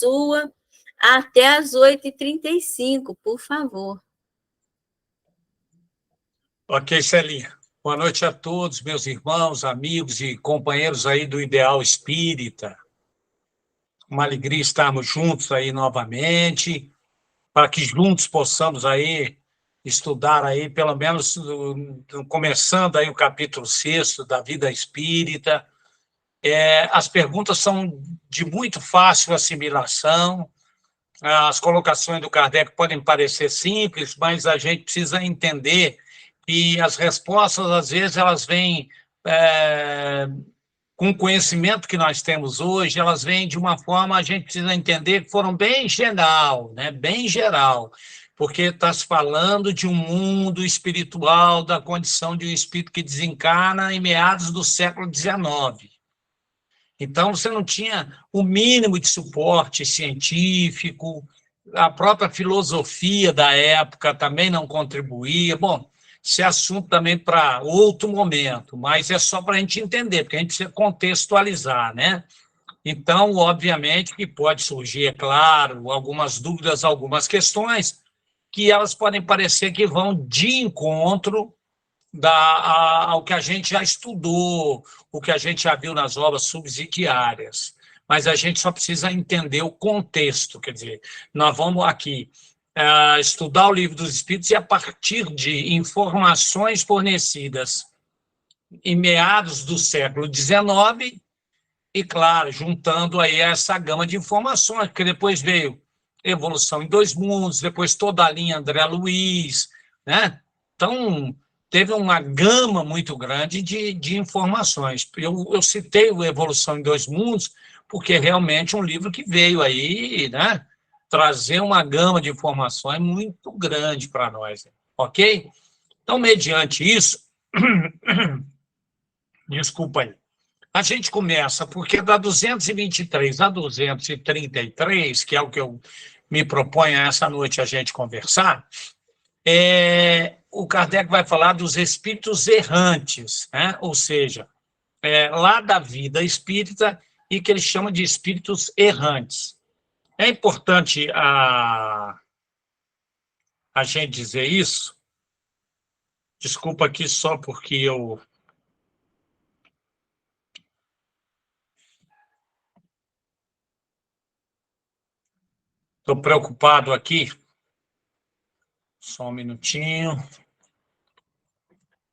sua até às 8h35, por favor. Ok, Celinha. Boa noite a todos, meus irmãos, amigos e companheiros aí do Ideal Espírita. Uma alegria estarmos juntos aí novamente, para que juntos possamos aí estudar aí, pelo menos começando aí o capítulo 6º da Vida Espírita. As perguntas são de muito fácil assimilação. As colocações do Kardec podem parecer simples, mas a gente precisa entender que as respostas, às vezes, elas vêm com o conhecimento que nós temos hoje, elas vêm de uma forma, a gente precisa entender que foram bem geral, né? Bem geral, porque está se falando de um mundo espiritual, da condição de um espírito que desencarna em meados do século XIX. Então, você não tinha o mínimo de suporte científico, a própria filosofia da época também não contribuía. Bom, esse é assunto também para outro momento, mas é só para a gente entender, porque a gente precisa contextualizar, né? Então, obviamente, que pode surgir, é claro, algumas dúvidas, algumas questões, que elas podem parecer que vão de encontro ao que a gente já estudou, o que a gente já viu nas obras subsidiárias. Mas a gente só precisa entender o contexto, quer dizer, nós vamos aqui estudar o Livro dos Espíritos e, a partir de informações fornecidas em meados do século XIX, e, claro, juntando aí essa gama de informações, porque depois veio Evolução em Dois Mundos, depois toda a linha André Luiz, né? Então, teve uma gama muito grande de informações. Eu citei o Evolução em Dois Mundos porque realmente é um livro que veio aí, né, trazer uma gama de informações muito grande para nós, ok? Então, mediante isso, desculpa aí, a gente começa, porque da 223 a 233, que é o que eu me proponho essa noite a gente conversar, o Kardec vai falar dos espíritos errantes, né? Ou seja, lá da vida espírita, e que ele chama de espíritos errantes. É importante a gente dizer isso. Desculpa aqui só porque eu estou preocupado aqui. Só um minutinho.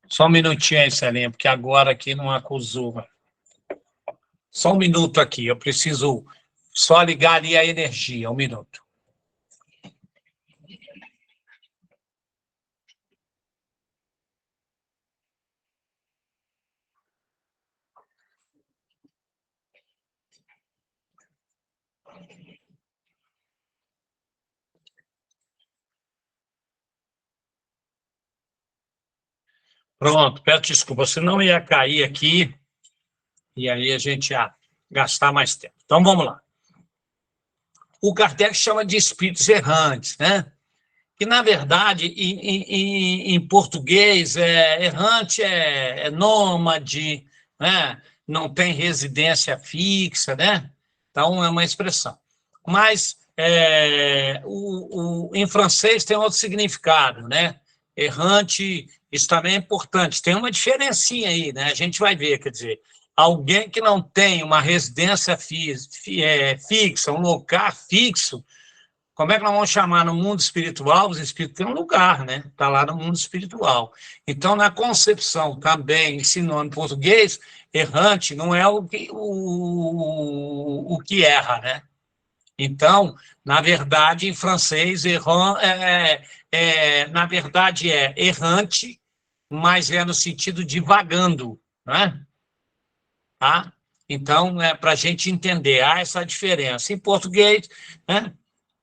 Só um minutinho aí, Celinha, porque agora aqui não acusou. Só um minuto aqui, eu preciso só ligar ali a energia, um minuto. Pronto, peço desculpa, senão ia cair aqui e aí a gente ia gastar mais tempo. Então, vamos lá. O Kardec chama de espíritos errantes, né? Que, na verdade, em português, errante é nômade, né? Não tem residência fixa, né? Então, é uma expressão. Mas, em francês tem outro significado, né? Errante, isso também é importante. Tem uma diferencinha aí, né? A gente vai ver, quer dizer, alguém que não tem uma residência fixa, um local fixo, como é que nós vamos chamar no mundo espiritual? Os espíritos têm um lugar, né? Está lá no mundo espiritual. Então, na concepção também, em sinônimo português, errante não é o que erra, né? Então, na verdade, em francês, na verdade é errante, mas é no sentido de vagando, né? Tá? Então, para a gente entender, há essa diferença. Em português, né?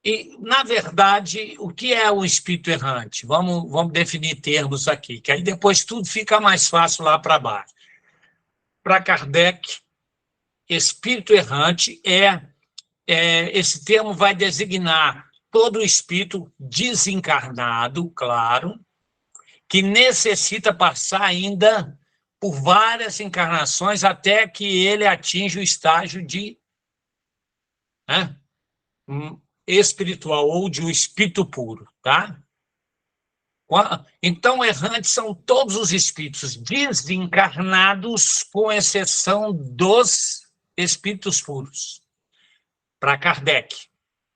E, na verdade, o que é o espírito errante? Vamos definir termos aqui, que aí depois tudo fica mais fácil lá para baixo. Para Kardec, espírito errante esse termo vai designar todo espírito desencarnado, claro, que necessita passar ainda por várias encarnações até que ele atinja o estágio de... né? espiritual ou de um espírito puro, tá? Então, errantes são todos os espíritos desencarnados, com exceção dos espíritos puros. Para Kardec,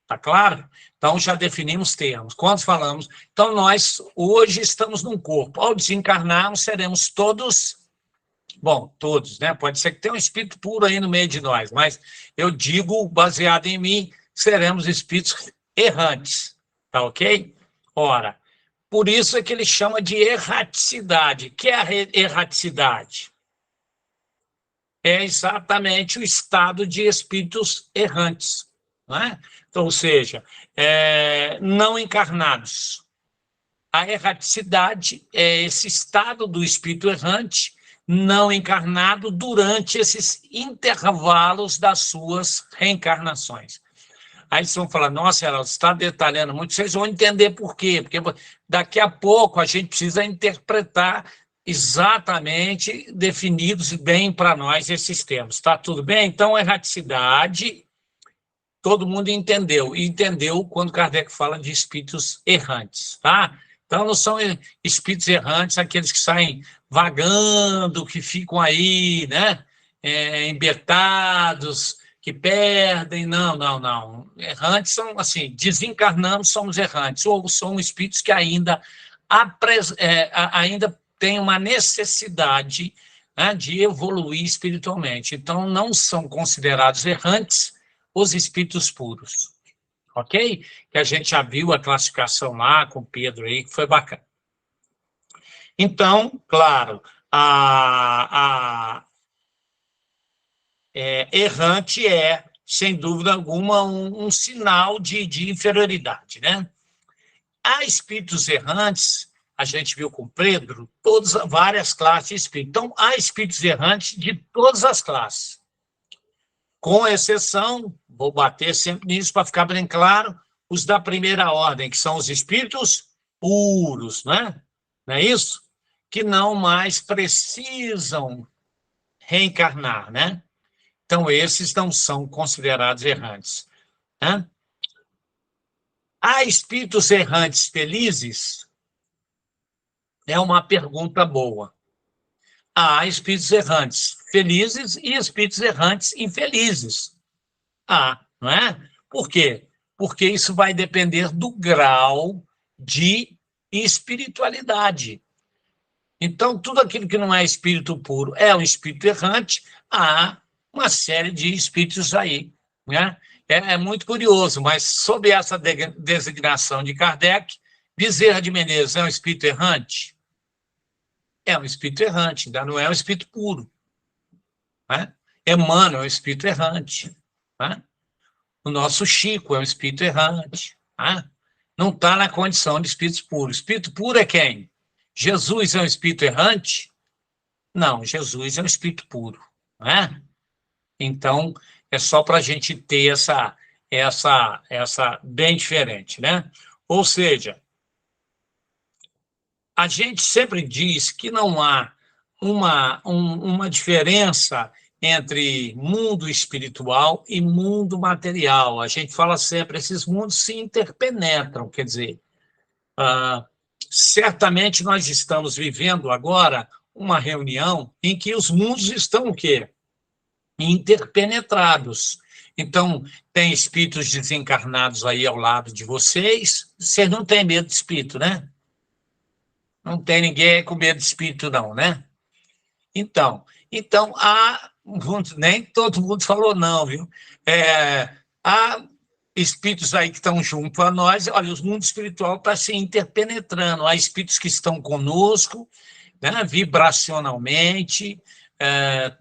tá claro? Então, já definimos termos. Quando falamos, então nós hoje estamos num corpo. Ao desencarnarmos, seremos todos, bom, todos, né? Pode ser que tenha um espírito puro aí no meio de nós, mas eu digo, baseado em mim, seremos espíritos errantes, tá ok? Ora, por isso é que ele chama de erraticidade. O que é a erraticidade? É exatamente o estado de espíritos errantes, não é? Então, ou seja, não encarnados. A erraticidade é esse estado do espírito errante não encarnado durante esses intervalos das suas reencarnações. Aí vocês vão falar, nossa, ela está detalhando muito, vocês vão entender por quê, porque daqui a pouco a gente precisa interpretar exatamente definidos bem para nós esses termos. Está tudo bem? Então, erraticidade, todo mundo entendeu. E entendeu quando Kardec fala de espíritos errantes, tá? Então, não são espíritos errantes aqueles que saem vagando, que ficam aí, né? Embetados, que perdem, não. Errantes são, assim, desencarnamos, somos errantes, ou são espíritos que ainda têm uma necessidade, né, de evoluir espiritualmente. Então, não são considerados errantes os espíritos puros, ok? Que a gente já viu a classificação lá com o Pedro aí, que foi bacana. Então, claro, errante é, sem dúvida alguma, um sinal de inferioridade, né? Há espíritos errantes, a gente viu com Pedro, várias classes de espíritos. Então, há espíritos errantes de todas as classes. Com exceção, vou bater sempre nisso para ficar bem claro, os da primeira ordem, que são os espíritos puros, né? Não é isso? Que não mais precisam reencarnar, né? Então, esses não são considerados errantes, né? Há espíritos errantes felizes? É uma pergunta boa. Há espíritos errantes felizes e espíritos errantes infelizes. Não é? Por quê? Porque isso vai depender do grau de espiritualidade. Então, tudo aquilo que não é espírito puro é um espírito errante, há uma série de espíritos aí, né? É muito curioso, mas sob essa designação de Kardec, Bezerra de Menezes é um espírito errante? É um espírito errante, ainda não é um espírito puro, né? Emmanuel é um espírito errante, né? O nosso Chico é um espírito errante, né? Não está na condição de espírito puro. Espírito puro é quem? Jesus é um espírito errante? Não, Jesus é um espírito puro, né? Então, é só para a gente ter essa bem diferente, né? Ou seja, a gente sempre diz que não há uma diferença entre mundo espiritual e mundo material. A gente fala sempre, esses mundos se interpenetram, quer dizer, certamente nós estamos vivendo agora uma reunião em que os mundos estão o quê? Interpenetrados. Então, tem espíritos desencarnados aí ao lado de vocês. Vocês não têm medo de espírito, né? Não tem ninguém com medo de espírito, não, né? Então nem todo mundo falou não, viu? Há espíritos aí que estão junto a nós. Olha, o mundo espiritual está se interpenetrando. Há espíritos que estão conosco, né, vibracionalmente,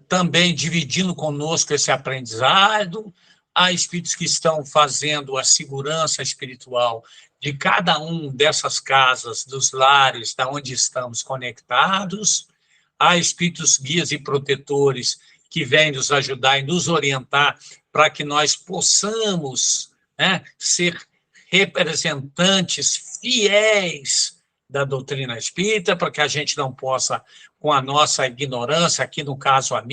também dividindo conosco esse aprendizado. Há espíritos que estão fazendo a segurança espiritual de cada um dessas casas, dos lares, da onde estamos conectados. Há espíritos guias e protetores que vêm nos ajudar e nos orientar para que nós possamos, né, ser representantes fiéis da doutrina espírita, para que a gente não possa, com a nossa ignorância, aqui no caso as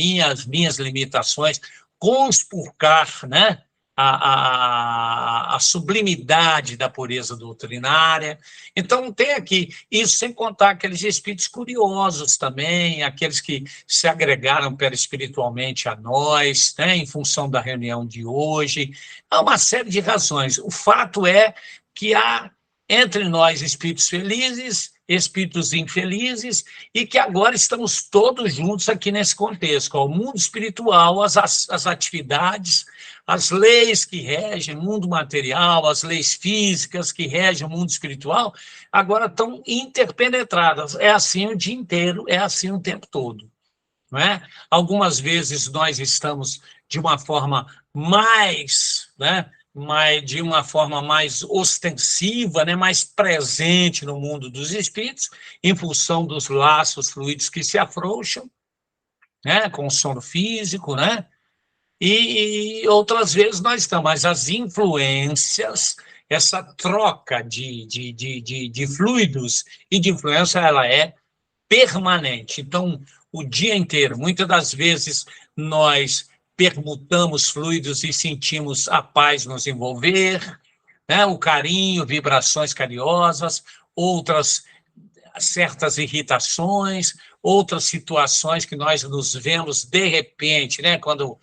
minhas limitações, conspurcar, né, a a sublimidade da pureza doutrinária. Então, tem aqui, isso sem contar aqueles espíritos curiosos também, aqueles que se agregaram perispiritualmente a nós, né, em função da reunião de hoje. Há uma série de razões. O fato é que há entre nós espíritos felizes, espíritos infelizes, e que agora estamos todos juntos aqui nesse contexto, o mundo espiritual, as atividades, as leis que regem o mundo material, as leis físicas que regem o mundo espiritual, agora estão interpenetradas. É assim o dia inteiro, é assim o tempo todo. Não é? Algumas vezes nós estamos de uma forma mais, né, de uma forma mais ostensiva, né, mais presente no mundo dos espíritos, em função dos laços fluidos que se afrouxam, né, com o sono físico, né, e outras vezes nós estamos, mas as influências, essa troca de fluidos e de influência, ela é permanente. Então, o dia inteiro, muitas das vezes, nós permutamos fluidos e sentimos a paz nos envolver, né? O carinho, vibrações carinhosas, outras certas irritações, outras situações que nós nos vemos de repente, né? Quando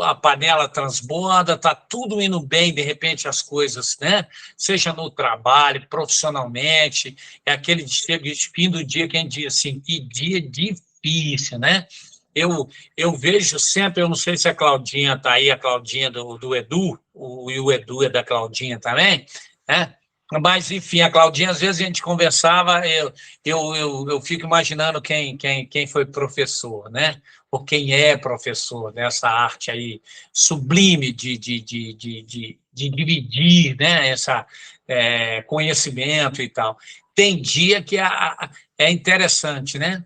a panela transborda, está tudo indo bem, de repente as coisas, né? Seja no trabalho, profissionalmente, é aquele fim do dia que a gente diz assim, que dia difícil, né? Eu vejo sempre, eu não sei se a Claudinha está aí, a Claudinha do Edu, e o Edu é da Claudinha também, né? Mas, enfim, a Claudinha, às vezes a gente conversava, eu fico imaginando quem foi professor, né? Ou quem é professor dessa arte aí sublime de dividir, né? Essa conhecimento e tal. Tem dia que é interessante, né?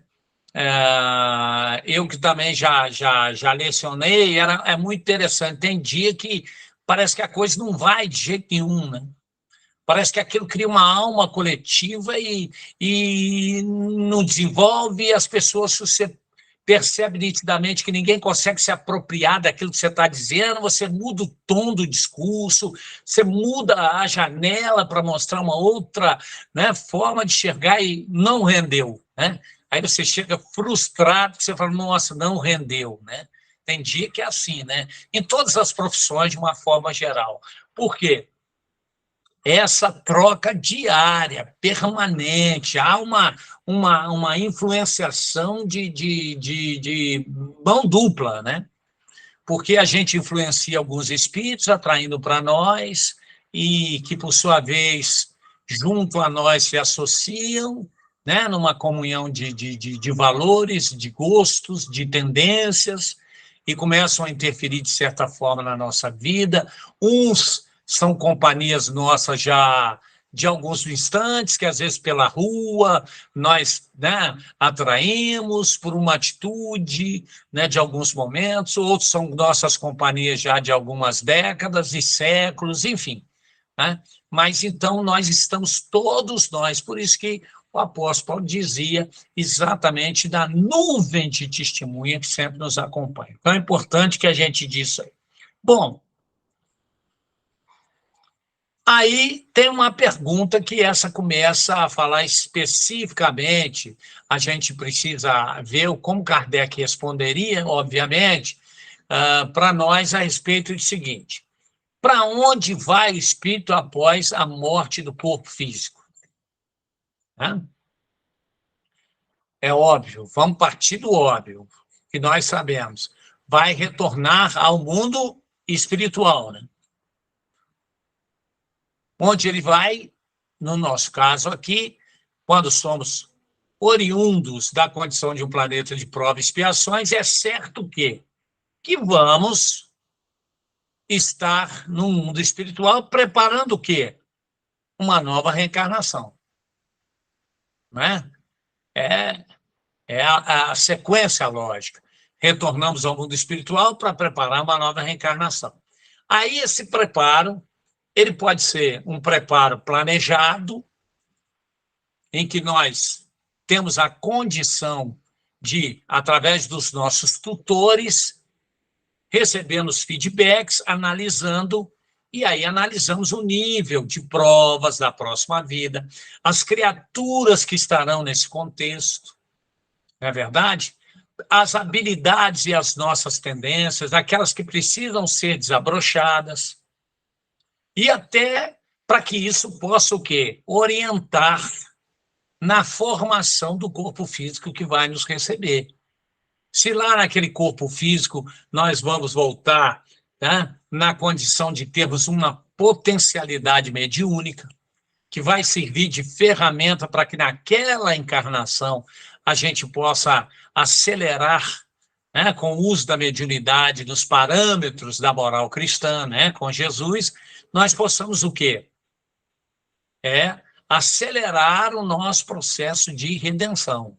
Eu que também já lecionei, é muito interessante. Tem dia que parece que a coisa não vai de jeito nenhum, né? Parece que aquilo cria uma alma coletiva e não desenvolve, e as pessoas, você percebe nitidamente que ninguém consegue se apropriar daquilo que você está dizendo, você muda o tom do discurso, você muda a janela para mostrar uma outra, né, forma de enxergar e não rendeu, né? Aí você chega frustrado, você fala, nossa, não rendeu, né? Tem dia que é assim, né? Em todas as profissões, de uma forma geral. Por quê? Essa troca diária, permanente, há uma influenciação de mão dupla, né? Porque a gente influencia alguns espíritos atraindo para nós e que, por sua vez, junto a nós se associam, né? Numa comunhão de valores, de gostos, de tendências, e começam a interferir, de certa forma, na nossa vida. Uns são companhias nossas já de alguns instantes, que às vezes pela rua nós, né, atraímos por uma atitude, né, de alguns momentos, outros são nossas companhias já de algumas décadas e séculos, enfim, né? Mas então nós estamos todos nós, por isso que o apóstolo Paulo dizia exatamente da nuvem de testemunha que sempre nos acompanha. Então é importante que a gente diz isso aí. Bom, aí tem uma pergunta que essa começa a falar especificamente, a gente precisa ver como Kardec responderia, obviamente, para nós a respeito do seguinte: para onde vai o espírito após a morte do corpo físico? É óbvio, vamos partir do óbvio, que nós sabemos. Vai retornar ao mundo espiritual, né? Onde ele vai, no nosso caso aqui, quando somos oriundos da condição de um planeta de prova e expiações, é certo que vamos estar no mundo espiritual preparando o quê? Uma nova reencarnação. Não é? É a sequência lógica. Retornamos ao mundo espiritual para preparar uma nova reencarnação. Aí esse preparo, ele pode ser um preparo planejado, em que nós temos a condição de, através dos nossos tutores, recebendo os feedbacks, analisando E aí analisamos o nível de provas da próxima vida, as criaturas que estarão nesse contexto, não é verdade? As habilidades e as nossas tendências, aquelas que precisam ser desabrochadas, e até para que isso possa o quê? Orientar na formação do corpo físico que vai nos receber. Se lá naquele corpo físico nós vamos voltar, tá, na condição de termos uma potencialidade mediúnica, que vai servir de ferramenta para que naquela encarnação a gente possa acelerar, né, com o uso da mediunidade, dos parâmetros da moral cristã, né, com Jesus, nós possamos o quê? Acelerar o nosso processo de redenção.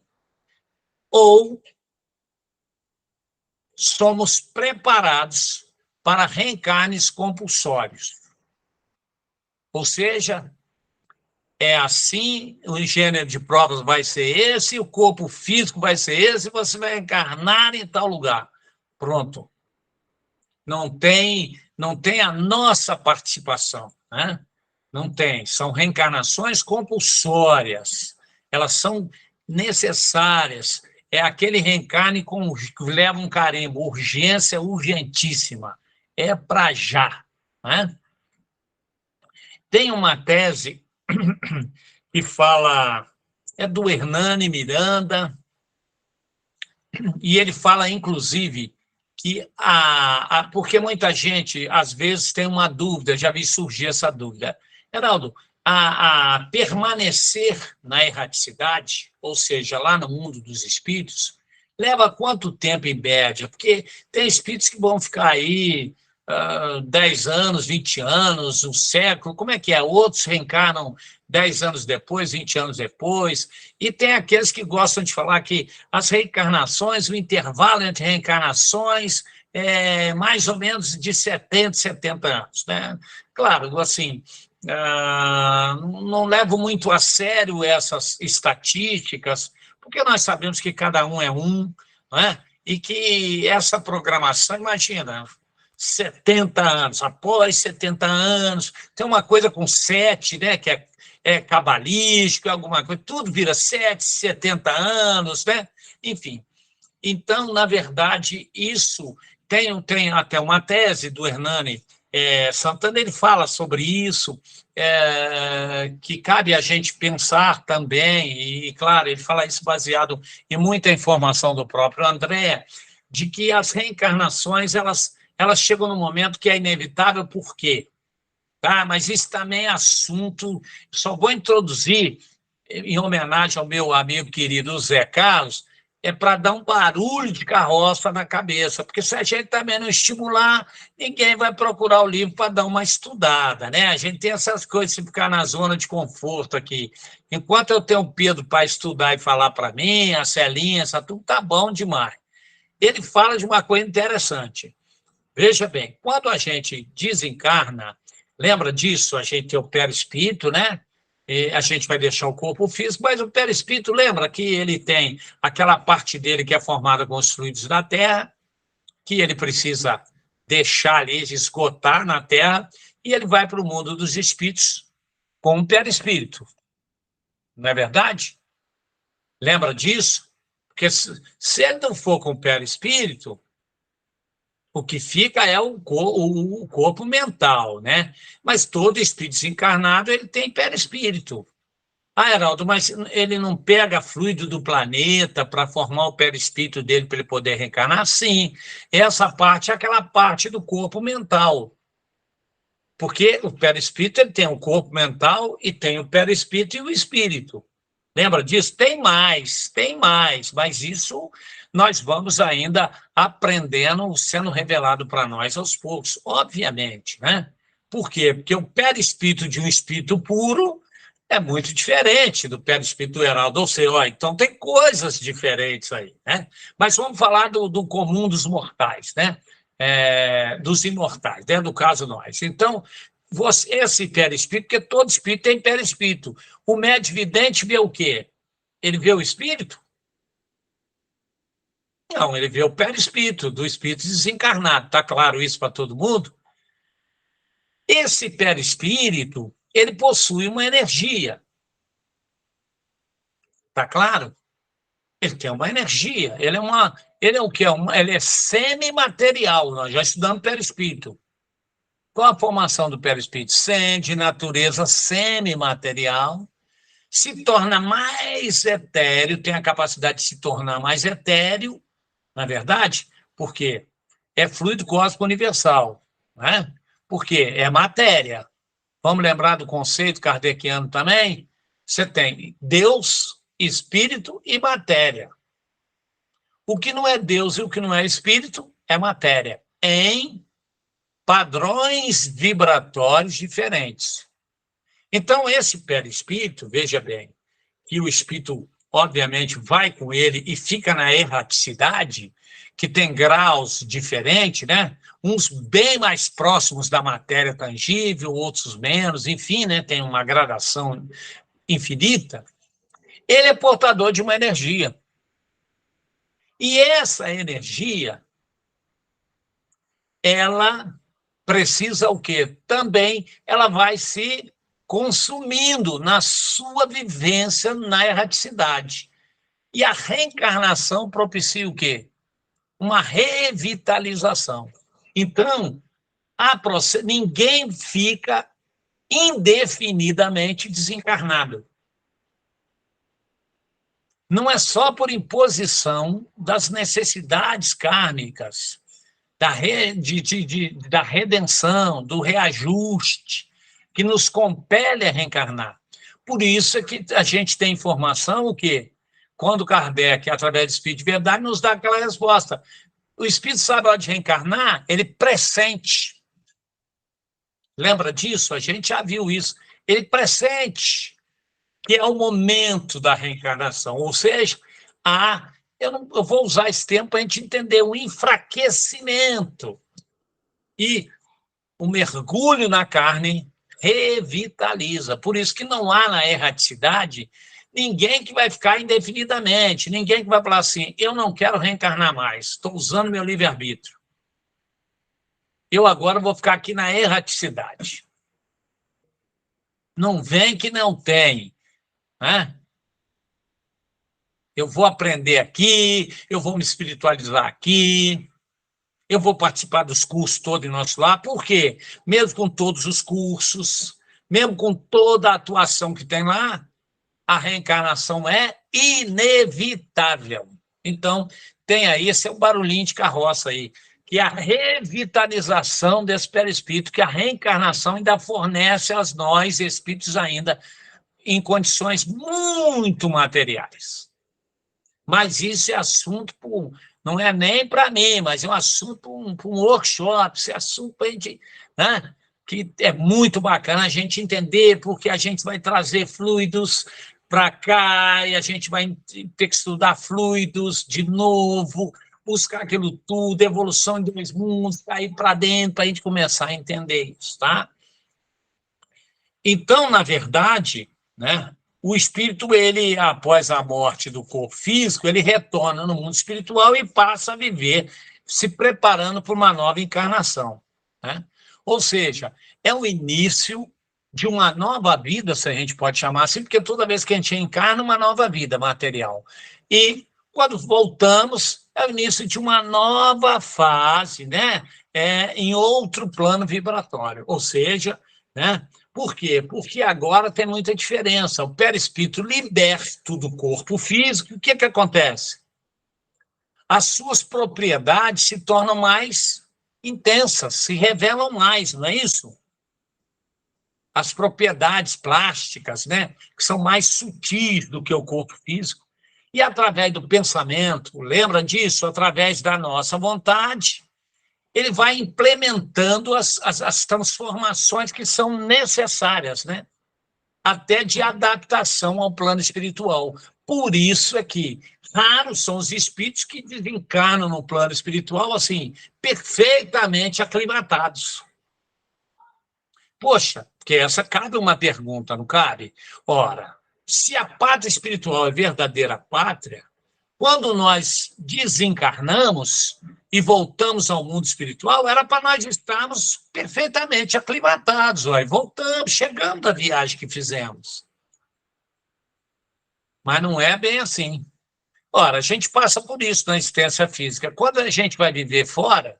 Ou somos preparados para reencarnes compulsórios. Ou seja, é assim, o gênero de provas vai ser esse, o corpo físico vai ser esse, e você vai encarnar em tal lugar. Pronto. Não tem a nossa participação, né? Não tem. São reencarnações compulsórias. Elas são necessárias. É aquele reencarne que leva um carimbo, urgência urgentíssima. É para já, né? Tem uma tese que fala, é do Hernani Miranda, e ele fala, inclusive, que porque muita gente, às vezes, tem uma dúvida, já vi surgir essa dúvida. Heraldo, a permanecer na erraticidade, ou seja, lá no mundo dos espíritos, leva quanto tempo em média? Porque tem espíritos que vão ficar aí 10 anos, 20 anos, um século, como é que é? Outros reencarnam 10 anos depois, 20 anos depois, e tem aqueles que gostam de falar que as reencarnações, o intervalo entre reencarnações é mais ou menos de 70 anos, né? Claro, assim, não levo muito a sério essas estatísticas, porque nós sabemos que cada um é um, não é? E que essa programação, imagina, 70 anos, após 70 anos, tem uma coisa com 7, né, que é cabalístico, alguma coisa, tudo vira 7, 70 anos, né? Enfim. Então, na verdade, isso tem até uma tese do Hernani Santana, ele fala sobre isso, que cabe a gente pensar também, e, claro, ele fala isso baseado em muita informação do próprio André, de que as reencarnações, elas chegam no momento que é inevitável, por quê? Tá? Mas isso também é assunto, só vou introduzir, em homenagem ao meu amigo querido Zé Carlos, para dar um barulho de carroça na cabeça, porque se a gente também não estimular, ninguém vai procurar o livro para dar uma estudada, né? A gente tem essas coisas de ficar na zona de conforto aqui. Enquanto eu tenho o Pedro para estudar e falar para mim, a Celinha, essa tudo tá bom demais. Ele fala de uma coisa interessante. Veja bem, quando a gente desencarna, lembra disso? A gente tem o perispírito, né? E a gente vai deixar o corpo físico, mas o perispírito, lembra que ele tem aquela parte dele que é formada com os fluidos da Terra, que ele precisa deixar ali, esgotar na Terra, e ele vai para o mundo dos espíritos com o perispírito. Não é verdade? Lembra disso? Porque se ele não for com o perispírito, o que fica é o corpo mental, né? Mas todo espírito desencarnado, ele tem perispírito. Ah, Heraldo, mas ele não pega fluido do planeta para formar o perispírito dele para ele poder reencarnar? Sim, essa parte é aquela parte do corpo mental. Porque o perispírito ele tem o corpo mental e tem o perispírito e o espírito. Lembra disso? Tem mais, mas isso nós vamos ainda aprendendo, sendo revelado para nós aos poucos, obviamente, né? Por quê? Porque o perispírito de um espírito puro é muito diferente do perispírito do Heraldo, ou seja, ó, então tem coisas diferentes aí, né? Mas vamos falar do comum dos mortais, né? Dos imortais, né? No caso nós. Então, esse perispírito, porque todo espírito tem perispírito. O médium vidente vê o quê? Ele vê o espírito? Não, ele vê o perispírito do espírito desencarnado. Está claro isso para todo mundo? Esse perispírito, ele possui uma energia. Tá claro? Ele tem uma energia. Ele é o que? Ele é semimaterial. Nós já estudamos perispírito. Qual a formação do perispírito? De natureza semimaterial, se torna mais etéreo, tem a capacidade de se tornar mais etéreo, na verdade, porque é fluido cósmico universal, né? Porque é matéria. Vamos lembrar do conceito kardeciano também? Você tem Deus, espírito e matéria. O que não é Deus e o que não é espírito é matéria, em padrões vibratórios diferentes. Então, esse perispírito, veja bem, que o espírito, obviamente, vai com ele e fica na erraticidade, que tem graus diferentes, né? Uns bem mais próximos da matéria tangível, outros menos, enfim, né? Tem uma gradação infinita. Ele é portador de uma energia. E essa energia, ela precisa o quê? Também ela vai se consumindo na sua vivência na erraticidade. E a reencarnação propicia o quê? Uma revitalização. Então, ninguém fica indefinidamente desencarnado. Não é só por imposição das necessidades kármicas, da redenção, do reajuste, que nos compele a reencarnar. Por isso é que a gente tem informação o quê? Quando Kardec, através do Espírito de Verdade, nos dá aquela resposta. O Espírito sabe a hora de reencarnar, ele pressente. Lembra disso? A gente já viu isso. Ele pressente que é o momento da reencarnação, ou seja, eu vou usar esse tempo para a gente entender o enfraquecimento e o mergulho na carne revitaliza. Por isso que não há na erraticidade ninguém que vai ficar indefinidamente, ninguém que vai falar assim, eu não quero reencarnar mais, estou usando meu livre-arbítrio. Eu agora vou ficar aqui na erraticidade. Não vem que não tem, né? Eu vou aprender aqui, eu vou me espiritualizar aqui, eu vou participar dos cursos todos nosso lá. Por quê? Mesmo com todos os cursos, mesmo com toda a atuação que tem lá, a reencarnação é inevitável. Então, tem aí, esse é o barulhinho de carroça aí, que é a revitalização desse perispírito, que a reencarnação ainda fornece a nós, espíritos ainda, em condições muito materiais. Mas isso é assunto, não é nem para mim, mas é um assunto para um workshop, esse assunto para a gente, né? Que é muito bacana a gente entender, porque a gente vai trazer fluidos para cá e a gente vai ter que estudar fluidos de novo, buscar aquilo tudo, evolução em dois mundos, cair para dentro, para a gente começar a entender isso, tá? Então, na verdade, né? O espírito, ele, após a morte do corpo físico, ele retorna no mundo espiritual e passa a viver se preparando para uma nova encarnação, né? Ou seja, é o início de uma nova vida, se a gente pode chamar assim, porque toda vez que a gente encarna, uma nova vida material. E quando voltamos, é o início de uma nova fase, né? Em outro plano vibratório, ou seja, né? Por quê? Porque agora tem muita diferença. O perispírito liberto do corpo físico, o que acontece? As suas propriedades se tornam mais intensas, se revelam mais, não é isso? As propriedades plásticas, né, que são mais sutis do que o corpo físico. E através do pensamento, lembra disso? Através da nossa vontade, ele vai implementando as transformações que são necessárias, né? Até de adaptação ao plano espiritual. Por isso é que raros são os espíritos que desencarnam no plano espiritual, assim, perfeitamente aclimatados. Poxa, porque essa cabe uma pergunta, não cabe? Ora, se a pátria espiritual é verdadeira pátria, Quando nós desencarnamos e voltamos ao mundo espiritual, era para nós estarmos perfeitamente aclimatados. Ó, e voltamos, chegamos da viagem que fizemos. Mas não é bem assim. Ora, a gente passa por isso na existência física. Quando a gente vai viver fora,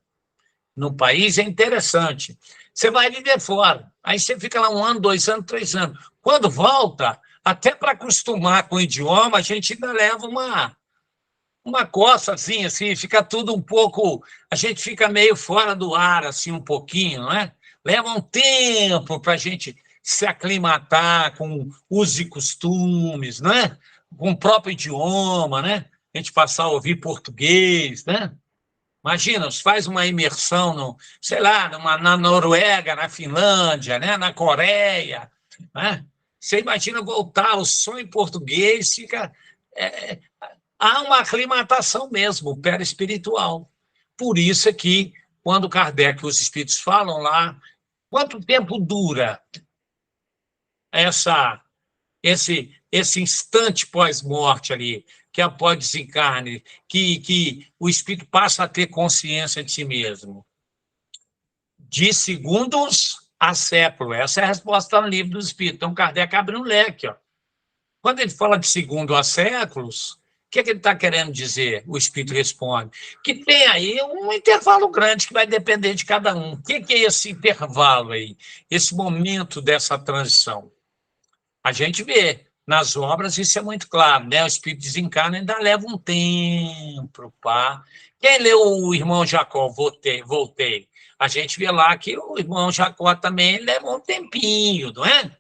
no país, é interessante. Você vai viver fora. Aí você fica lá 1 ano, 2 anos, 3 anos. Quando volta, até para acostumar com o idioma, a gente ainda leva uma coçazinha, assim, fica tudo um pouco... A gente fica meio fora do ar, assim, um pouquinho, não é? Leva um tempo para a gente se aclimatar com usos e costumes, não é? Com o próprio idioma, né? A gente passar a ouvir português, né? Imagina, faz uma imersão, no, sei lá, na Noruega, na Finlândia, né? Na Coreia, né? Você imagina voltar, o som em português fica... há uma aclimatação mesmo, perispiritual. Por isso é que, quando Kardec e os espíritos falam lá, quanto tempo dura esse instante pós-morte ali, que é após desencarne, que o espírito passa a ter consciência de si mesmo? De segundos a século. Essa é a resposta no livro dos espíritos. Então, Kardec abre um leque. Ó. Quando ele fala de segundo a séculos, o que ele está querendo dizer? O espírito responde. Que tem aí um intervalo grande que vai depender de cada um. O que é esse intervalo aí? Esse momento dessa transição? A gente vê nas obras, isso é muito claro, né? O espírito desencarna ainda leva um tempo, pá. Quem leu o Irmão Jacó, Voltei, a gente vê lá que o Irmão Jacó também leva um tempinho, não é?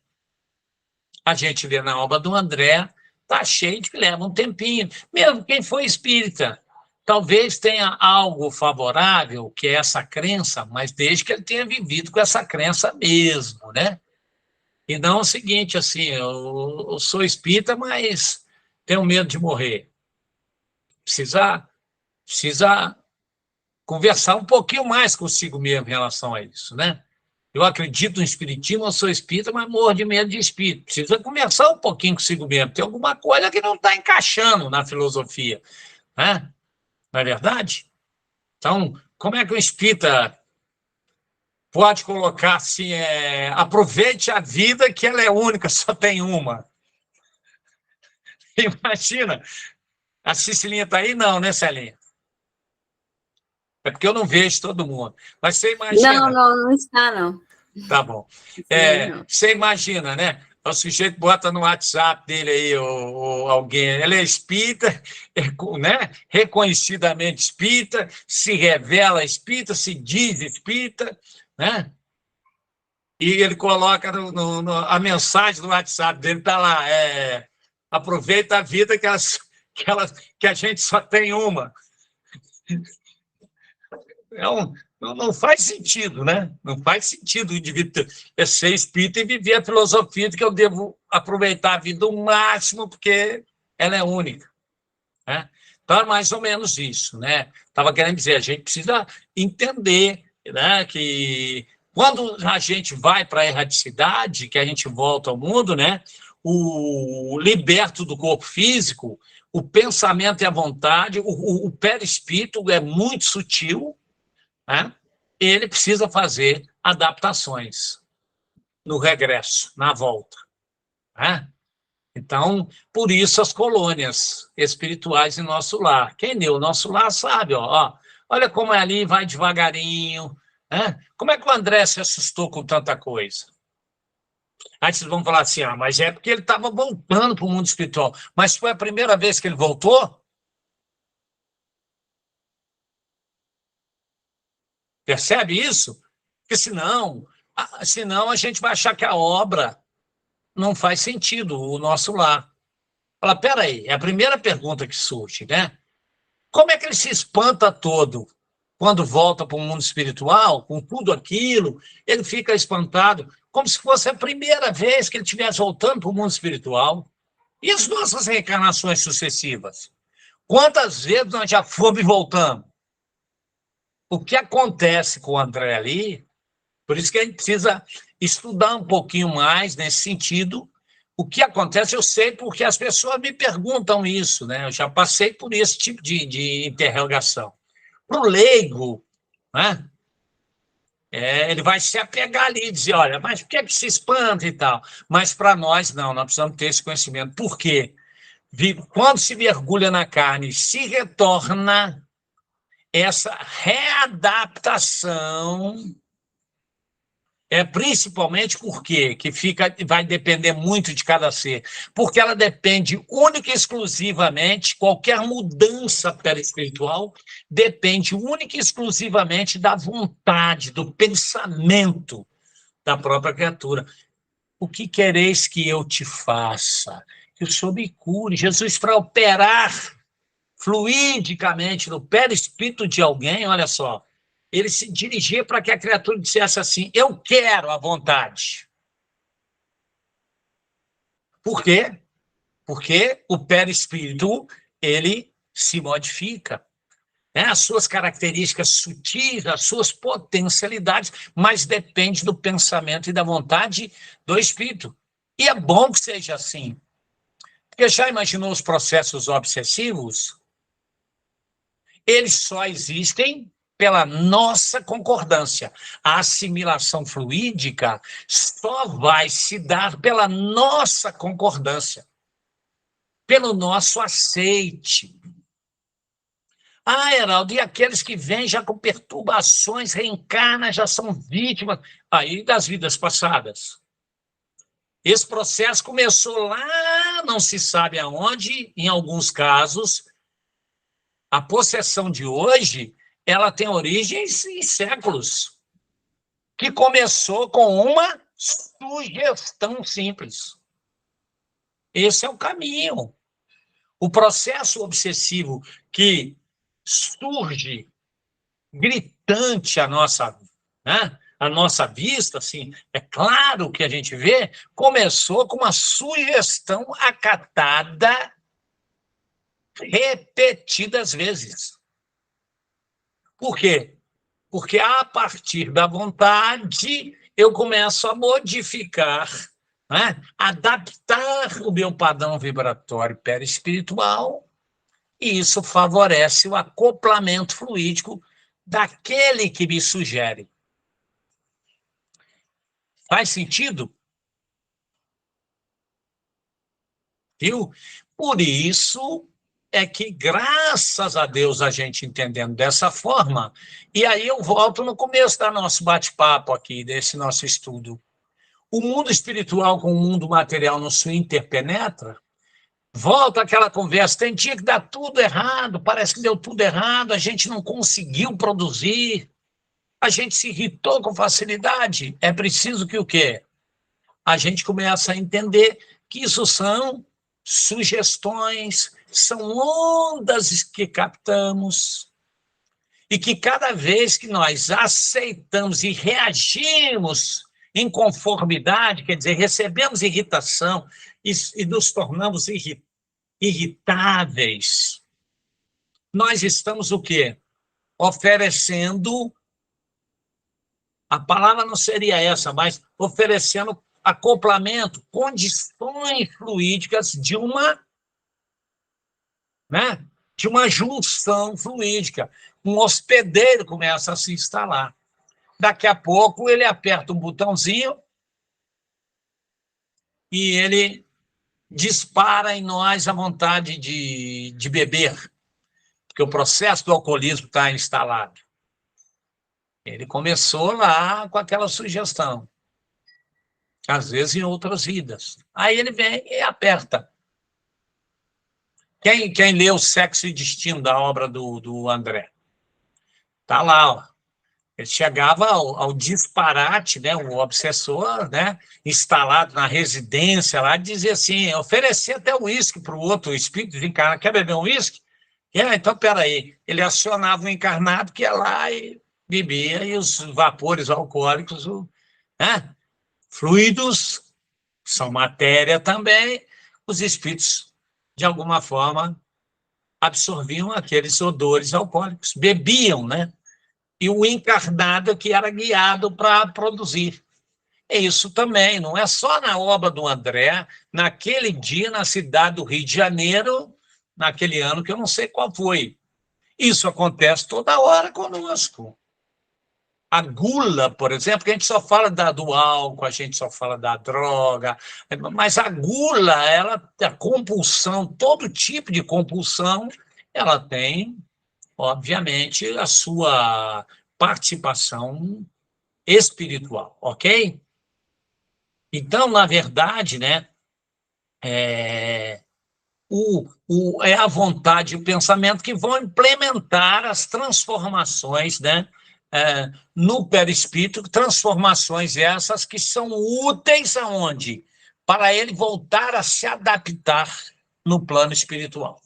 A gente vê na obra do André, está cheio de que leva um tempinho. Mesmo quem foi espírita, talvez tenha algo favorável, que é essa crença, mas desde que ele tenha vivido com essa crença mesmo, né? E não o seguinte, assim, eu sou espírita, mas tenho medo de morrer. Precisa conversar um pouquinho mais consigo mesmo em relação a isso, né? Eu acredito no espiritismo, eu sou espírita, mas morro de medo de espírito. Precisa conversar um pouquinho consigo mesmo. Tem alguma coisa que não está encaixando na filosofia, né? Não é verdade? Então, como é que o espírita pode colocar assim, aproveite a vida que ela é única, só tem uma? Imagina, a Cecilinha está aí? Não, né, Celinha? É porque eu não vejo todo mundo. Mas você imagina... Não está, não. Tá bom. Você imagina, né? O sujeito bota no WhatsApp dele aí, ou alguém, ele é espírita, né? Reconhecidamente espírita, se revela espírita, se diz espírita, né? E ele coloca a mensagem do WhatsApp dele, está lá, aproveita a vida que a gente só tem uma. Não faz sentido, né? Não faz sentido o indivíduo ser espírita e viver a filosofia de que eu devo aproveitar a vida ao máximo porque ela é única, né? Então, é mais ou menos isso, né? Estava querendo dizer, a gente precisa entender, né, que quando a gente vai para a erraticidade, que a gente volta ao mundo, né, o liberto do corpo físico, o pensamento e a vontade, o perispírito é muito sutil, né? Ele precisa fazer adaptações no regresso, na volta, né? Então, por isso as colônias espirituais em nosso lar. Quem leu o nosso lar sabe, olha como é ali, vai devagarinho, né? Como é que o André se assustou com tanta coisa? Aí vocês vão falar assim, mas é porque ele estava voltando para o mundo espiritual. Mas foi a primeira vez que ele voltou? Percebe isso? Porque senão a gente vai achar que a obra não faz sentido, o nosso lar. Fala, peraí, é a primeira pergunta que surge, né? Como é que ele se espanta todo quando volta para o mundo espiritual, com tudo aquilo, ele fica espantado, como se fosse a primeira vez que ele estivesse voltando para o mundo espiritual. E as nossas reencarnações sucessivas? Quantas vezes nós já fomos e voltamos? O que acontece com o André ali, por isso que a gente precisa estudar um pouquinho mais nesse sentido, O que acontece, eu sei porque as pessoas me perguntam isso, né? Eu já passei por esse tipo de interrogação. Para o leigo, né? Ele vai se apegar ali e dizer, olha, mas por que se espanta e tal? Mas para nós, não, nós precisamos ter esse conhecimento. Por quê? Quando se mergulha na carne, se retorna essa readaptação, principalmente porque vai depender muito de cada ser, porque ela depende única e exclusivamente, qualquer mudança perispiritual depende única e exclusivamente da vontade, do pensamento da própria criatura. O que quereis que eu te faça? Que o Senhor me cure. Jesus, para operar fluidicamente no perispírito de alguém, olha só, ele se dirigia para que a criatura dissesse assim, eu quero a vontade. Por quê? Porque o perispírito, ele se modifica, né? As suas características sutis, as suas potencialidades, mas depende do pensamento e da vontade do espírito. E é bom que seja assim. Porque já imaginou os processos obsessivos? Eles só existem pela nossa concordância. A assimilação fluídica só vai se dar pela nossa concordância, pelo nosso aceite. Heraldo, e aqueles que vêm já com perturbações, reencarnam, já são vítimas aí das vidas passadas. Esse processo começou lá, não se sabe aonde, em alguns casos. A possessão de hoje, ela tem origens em séculos, que começou com uma sugestão simples. Esse é o caminho. O processo obsessivo que surge gritante à nossa, né, à nossa vista, assim, é claro que a gente vê, começou com uma sugestão acatada repetidas vezes. Por quê? Porque a partir da vontade eu começo a modificar, né? Adaptar o meu padrão vibratório perispiritual, e isso favorece o acoplamento fluídico daquele que me sugere. Faz sentido? Viu? Por isso é que, graças a Deus, a gente entendendo dessa forma, e aí eu volto no começo do nosso bate-papo aqui, desse nosso estudo. O mundo espiritual com o mundo material não se interpenetra? Volta aquela conversa, tem dia que dá tudo errado, parece que deu tudo errado, a gente não conseguiu produzir, a gente se irritou com facilidade. É preciso que o quê? A gente começa a entender que isso são sugestões, são ondas que captamos, e que cada vez que nós aceitamos e reagimos em conformidade, quer dizer, recebemos irritação e nos tornamos irritáveis, nós estamos o quê? Oferecendo, a palavra não seria essa, mas oferecendo acoplamento, condições fluídicas de uma, né, de uma junção fluídica. Um hospedeiro começa a se instalar. Daqui a pouco ele aperta um botãozinho e ele dispara em nós a vontade de beber, porque o processo do alcoolismo está instalado. Ele começou lá com aquela sugestão, às vezes em outras vidas. Aí ele vem e aperta. Quem leu Sexo e Destino, da obra do André? Está lá, ó. Ele chegava ao disparate, né, o obsessor, né, instalado na residência lá, dizia assim, oferecer até o uísque para o outro, o espírito desencarnado, quer beber um uísque? Então, peraí, ele acionava o encarnado que ia lá e bebia, e os vapores alcoólicos, né, fluidos, são matéria também, os espíritos, de alguma forma, absorviam aqueles odores alcoólicos, bebiam, né? E o encarnado que era guiado para produzir. É isso também, não é só na obra do André, naquele dia, na cidade do Rio de Janeiro, naquele ano que eu não sei qual foi. Isso acontece toda hora conosco. A gula, por exemplo, que a gente só fala do álcool, a gente só fala da droga, mas a gula, a compulsão, todo tipo de compulsão, ela tem, obviamente, a sua participação espiritual, ok? Então, na verdade, né, é a vontade e o pensamento que vão implementar as transformações, né, no perispírito, transformações essas que são úteis aonde? Para ele voltar a se adaptar no plano espiritual.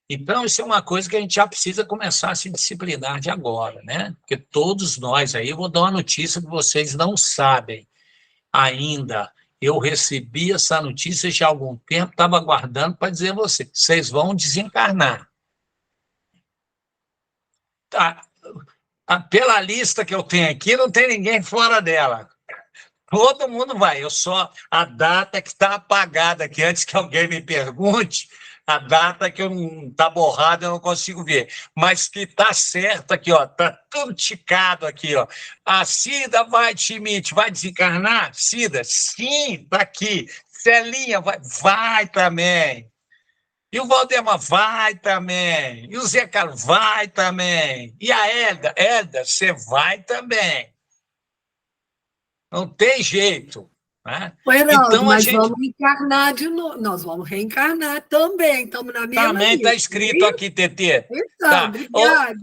Então, isso é uma coisa que a gente já precisa começar a se disciplinar de agora, né? Porque todos nós aí, eu vou dar uma notícia que vocês não sabem ainda. Eu recebi essa notícia já há algum tempo, estava aguardando para dizer a vocês vão desencarnar. Tá. Pela lista que eu tenho aqui, não tem ninguém fora dela. Todo mundo vai. Eu só a data que está apagada aqui, antes que alguém me pergunte, a data que não está borrada, eu não consigo ver. Mas que está certo aqui, ó, está tudo ticado aqui, ó. A Cida vai, Schmidt, vai desencarnar? Cida, sim, está aqui. Celinha vai também. E o Valdemar vai também. E o Zé Carlos vai também. E a Elda, você vai também. Não tem jeito. Né? Heraldo, então, mas vamos encarnar de novo. Nós vamos reencarnar também, estamos na mesma também está escrito aqui, Tetê. Então, tá. obrigada.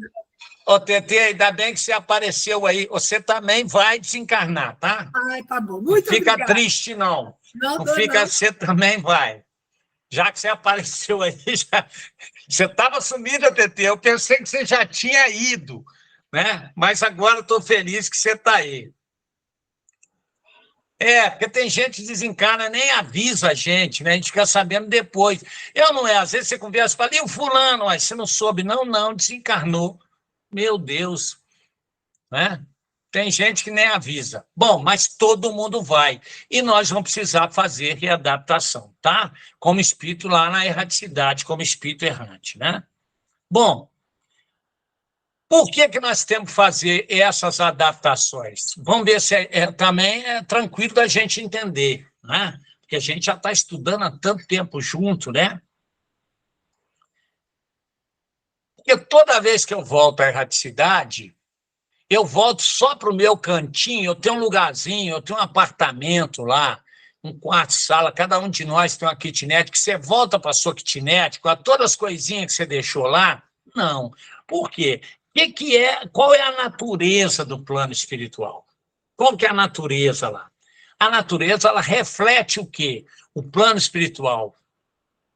Ô, Tetê, ainda bem que você apareceu aí. Você também vai desencarnar, tá? Ai, tá bom. Muito não fica obrigada. triste, não. Não fica, não. Você também vai. Já que você apareceu aí, você estava sumida, Tetê. Eu pensei que você já tinha ido, né? Mas agora estou feliz que você está aí. Porque tem gente que desencarna, nem avisa a gente, né? A gente fica sabendo depois. Eu não é, às vezes você conversa e fala, e o fulano? Mas você não soube, não, desencarnou. Meu Deus, né? Tem gente que nem avisa. Bom, mas todo mundo vai. E nós vamos precisar fazer readaptação, tá? Como espírito lá na erraticidade, como espírito errante, né? Bom, por que nós temos que fazer essas adaptações? Vamos ver se também é tranquilo da gente entender, né? Porque a gente já está estudando há tanto tempo junto, né? Porque toda vez que eu volto à erraticidade, eu volto só para o meu cantinho, eu tenho um lugarzinho, eu tenho um apartamento lá, um quarto, sala, cada um de nós tem uma kitnet, que você volta para a sua kitnet, com todas as coisinhas que você deixou lá? Não. Por quê? Qual é a natureza do plano espiritual? Qual que é a natureza lá? A natureza, ela reflete o quê? O plano espiritual,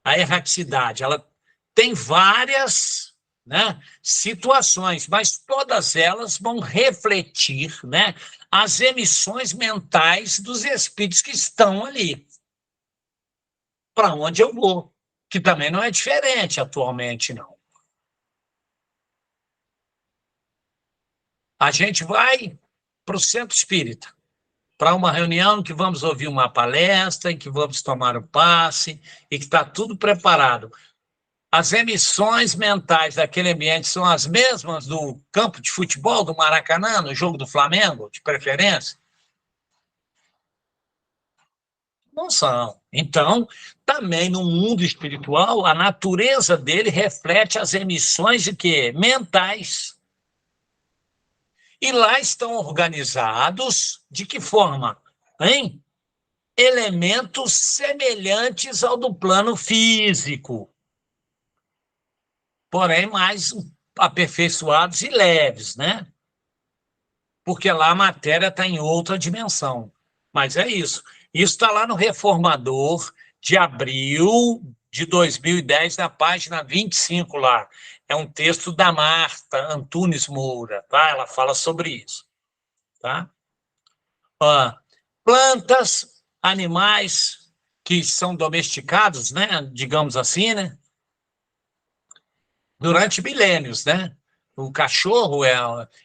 a erraticidade, ela tem várias, né, situações, mas todas elas vão refletir, né, as emissões mentais dos espíritos que estão ali, para onde eu vou, que também não é diferente atualmente, não. A gente vai para o centro espírita, para uma reunião em que vamos ouvir uma palestra, em que vamos tomar um passe, e que está tudo preparado. As emissões mentais daquele ambiente são as mesmas do campo de futebol do Maracanã, no jogo do Flamengo, de preferência? Não são. Então, também no mundo espiritual, a natureza dele reflete as emissões de quê? Mentais. E lá estão organizados de que forma? Hein? Elementos semelhantes ao do plano físico, porém mais aperfeiçoados e leves, né? Porque lá a matéria está em outra dimensão. Mas é isso. Isso está lá no Reformador, de abril de 2010, na página 25 lá. É um texto da Marta Antunes Moura, tá? Ela fala sobre isso, tá? Plantas, animais que são domesticados, né? Digamos assim, né? Durante milênios, né? O cachorro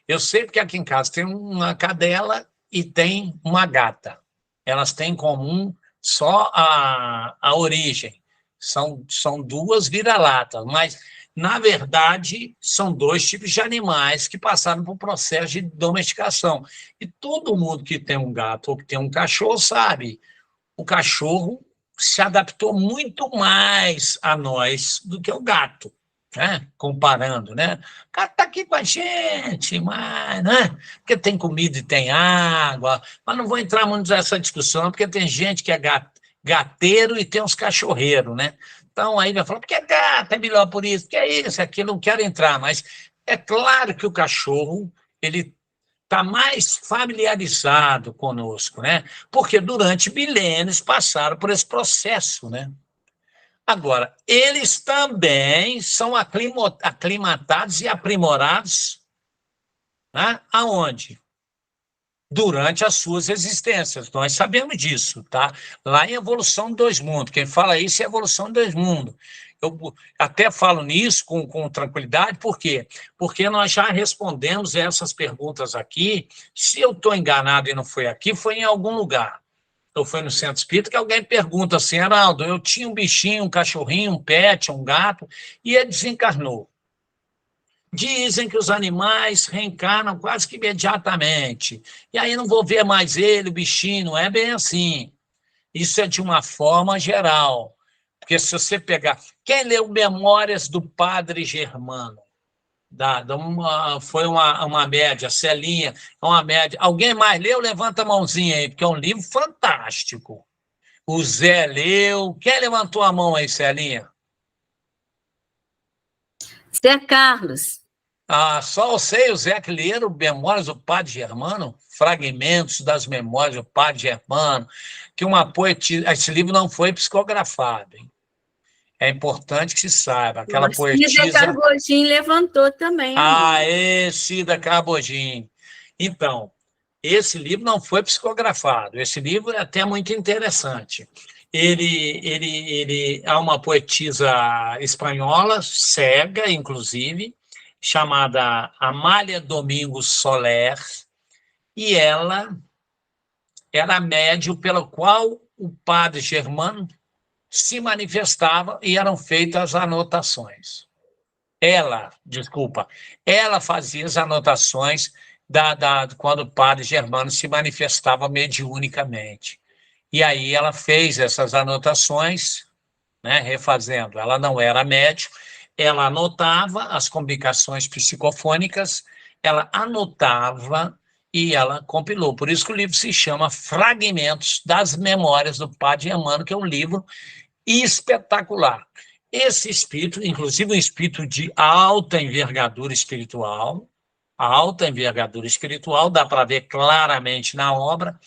eu sei porque aqui em casa tem uma cadela e tem uma gata. Elas têm em comum só a origem. São duas vira-latas, mas, na verdade, são dois tipos de animais que passaram por processo de domesticação. E todo mundo que tem um gato ou que tem um cachorro sabe, o cachorro se adaptou muito mais a nós do que o gato, né? Comparando, né? O gato está aqui com a gente, mas, né? Porque tem comida e tem água, mas não vou entrar muito nessa discussão, porque tem gente que é gateiro e tem uns cachorreiros, né? Então, aí vai falar, porque é gato, é melhor por isso, porque é isso, é aquilo, não quero entrar, mas é claro que o cachorro, ele está mais familiarizado conosco, né? Porque durante milênios passaram por esse processo, né? Agora, eles também são aclimatados e aprimorados, né? Aonde? Durante as suas existências. Nós sabemos disso, tá? Lá em Evolução de Dois Mundos. Quem fala isso é Evolução de Dois Mundos. Eu até falo nisso com tranquilidade, por quê? Porque nós já respondemos essas perguntas aqui. Se eu estou enganado e não foi aqui, foi em algum lugar. Ou foi no Centro Espírita que alguém pergunta assim, Heraldo, eu tinha um bichinho, um cachorrinho, um pet, um gato, e ele desencarnou. Dizem que os animais reencarnam quase que imediatamente. E aí não vou ver mais ele, o bichinho, não é bem assim. Isso é de uma forma geral. Porque se você pegar... Quem leu Memórias do Padre Germano? Foi uma média, Celinha, uma média. Alguém mais leu? Levanta a mãozinha aí, porque é um livro fantástico. O Zé leu. Quem levantou a mão aí, Celinha? Zé Carlos. Só eu sei, o Zé que leram Memórias do Padre Germano, fragmentos das Memórias do Padre Germano, que esse livro não foi psicografado, hein? É importante que se saiba. Aquela poetisa... Cida Carbogin levantou também. Cida Carbogin. Então, esse livro não foi psicografado. Esse livro é até muito interessante. Ele é uma poetisa espanhola, cega, inclusive, chamada Amália Domingos Soler, e ela era médium pelo qual o padre Germano se manifestava e eram feitas as anotações. Ela fazia as anotações quando o padre Germano se manifestava mediunicamente. E aí ela fez essas anotações, né, refazendo. Ela não era médium, ela anotava as comunicações psicofônicas, ela anotava e ela compilou. Por isso que o livro se chama Fragmentos das Memórias do Padre Germano, que é um livro espetacular. Esse espírito, inclusive um espírito de alta envergadura espiritual, dá para ver claramente na obra,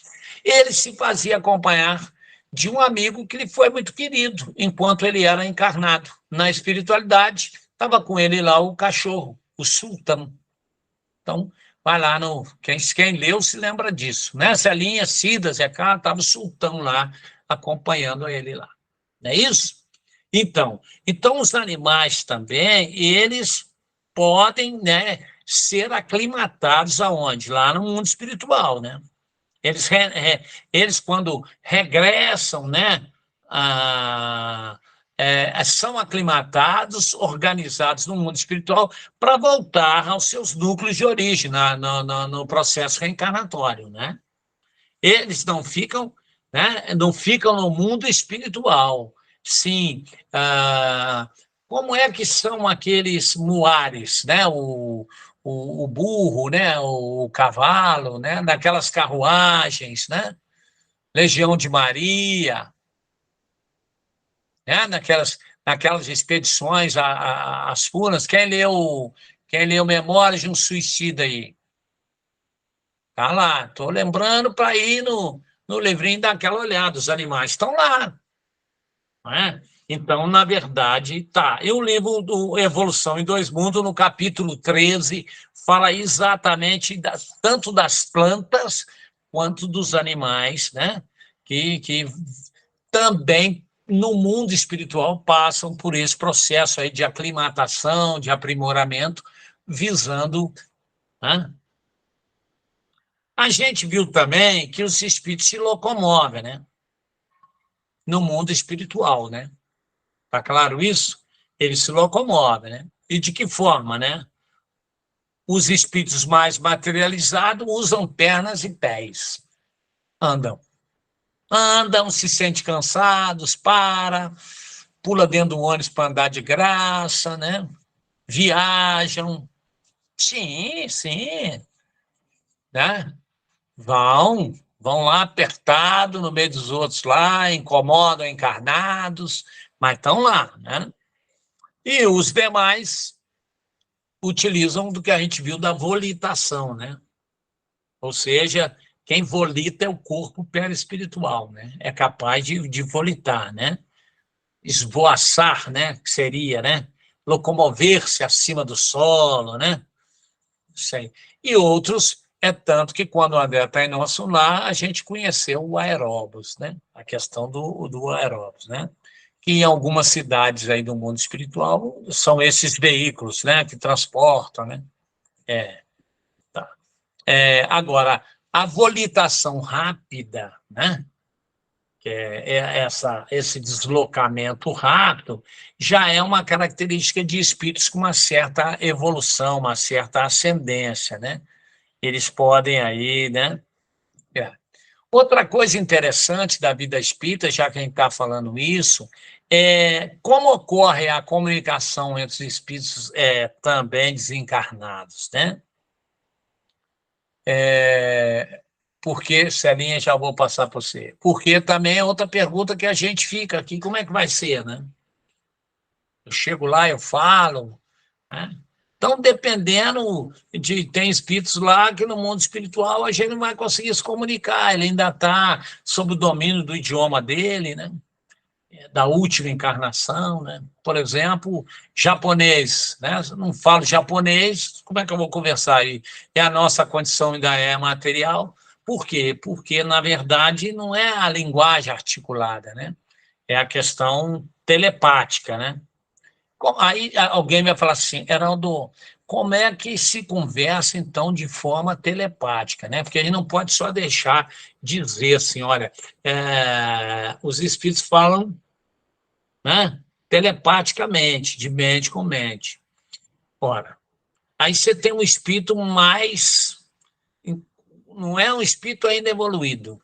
ele se fazia acompanhar de um amigo que lhe foi muito querido, enquanto ele era encarnado na espiritualidade. Estava com ele lá o cachorro, o Sultão. Então, vai lá, quem leu se lembra disso. Nessa linha, Cida, Zé Carlos, estava o Sultão lá, acompanhando ele lá. Não é isso? Então os animais também, eles podem, né, ser aclimatados aonde? Lá no mundo espiritual, né? Eles quando regressam, né, são aclimatados, organizados no mundo espiritual para voltar aos seus núcleos de origem no processo reencarnatório, né? Eles não ficam, né, não ficam no mundo espiritual. Sim, como é que são aqueles muares, né? O burro, né? O cavalo, né? Naquelas carruagens, né? Legião de Maria, né? Naquelas expedições às Furnas. Quem leu Memórias de um Suicida aí? Tá lá, estou lembrando para ir no livrinho dar aquela olhada, os animais estão lá. Não é? Então, na verdade, tá. E o livro do Evolução em Dois Mundos, no capítulo 13, fala exatamente tanto das plantas quanto dos animais, né? Que também, no mundo espiritual, passam por esse processo aí de aclimatação, de aprimoramento, visando, né, A gente viu também que os espíritos se locomovem, né? No mundo espiritual, né? Tá claro isso? Eles se locomovem, né? E de que forma, né? Os espíritos mais materializados usam pernas e pés. Andam. Andam, se sentem cansados, pula dentro do ônibus para andar de graça, né? Viajam. Sim, sim. Né? Vão lá apertado no meio dos outros lá, incomodam encarnados, mas estão lá, né? E os demais utilizam do que a gente viu da volitação, né? Ou seja, quem volita é o corpo perispiritual, né? É capaz de volitar, né? Esvoaçar, né? Que seria, né? Locomover-se acima do solo, né? Isso aí. E outros, é tanto que quando o André está em nosso lar, a gente conheceu o aeróbus, né? A questão do aeróbus, né? Que em algumas cidades aí do mundo espiritual são esses veículos, né? Que transportam, né? Tá. Agora, a volitação rápida, né? Que esse deslocamento rápido, já é uma característica de espíritos com uma certa evolução, uma certa ascendência, né? Eles podem aí, né? É. Outra coisa interessante da vida espírita, já que a gente está falando isso, é como ocorre a comunicação entre os espíritos também desencarnados, né? Porque, Celinha, já vou passar para você. Porque também é outra pergunta que a gente fica aqui, como é que vai ser, né? Eu chego lá, eu falo, né? Então, dependendo tem espíritos lá que no mundo espiritual a gente não vai conseguir se comunicar, ele ainda está sob o domínio do idioma dele, né? Da última encarnação, né? Por exemplo, japonês, né? Eu não falo japonês, como é que eu vou conversar aí? A nossa condição ainda é material. Por quê? Porque, na verdade, não é a linguagem articulada, né? É a questão telepática, né? Aí alguém vai falar assim, Heraldo, como é que se conversa, então, de forma telepática, né? Porque a gente não pode só deixar dizer assim, olha, os espíritos falam, né, telepaticamente, de mente com mente. Ora, aí você tem um espírito mais... Não é um espírito ainda evoluído,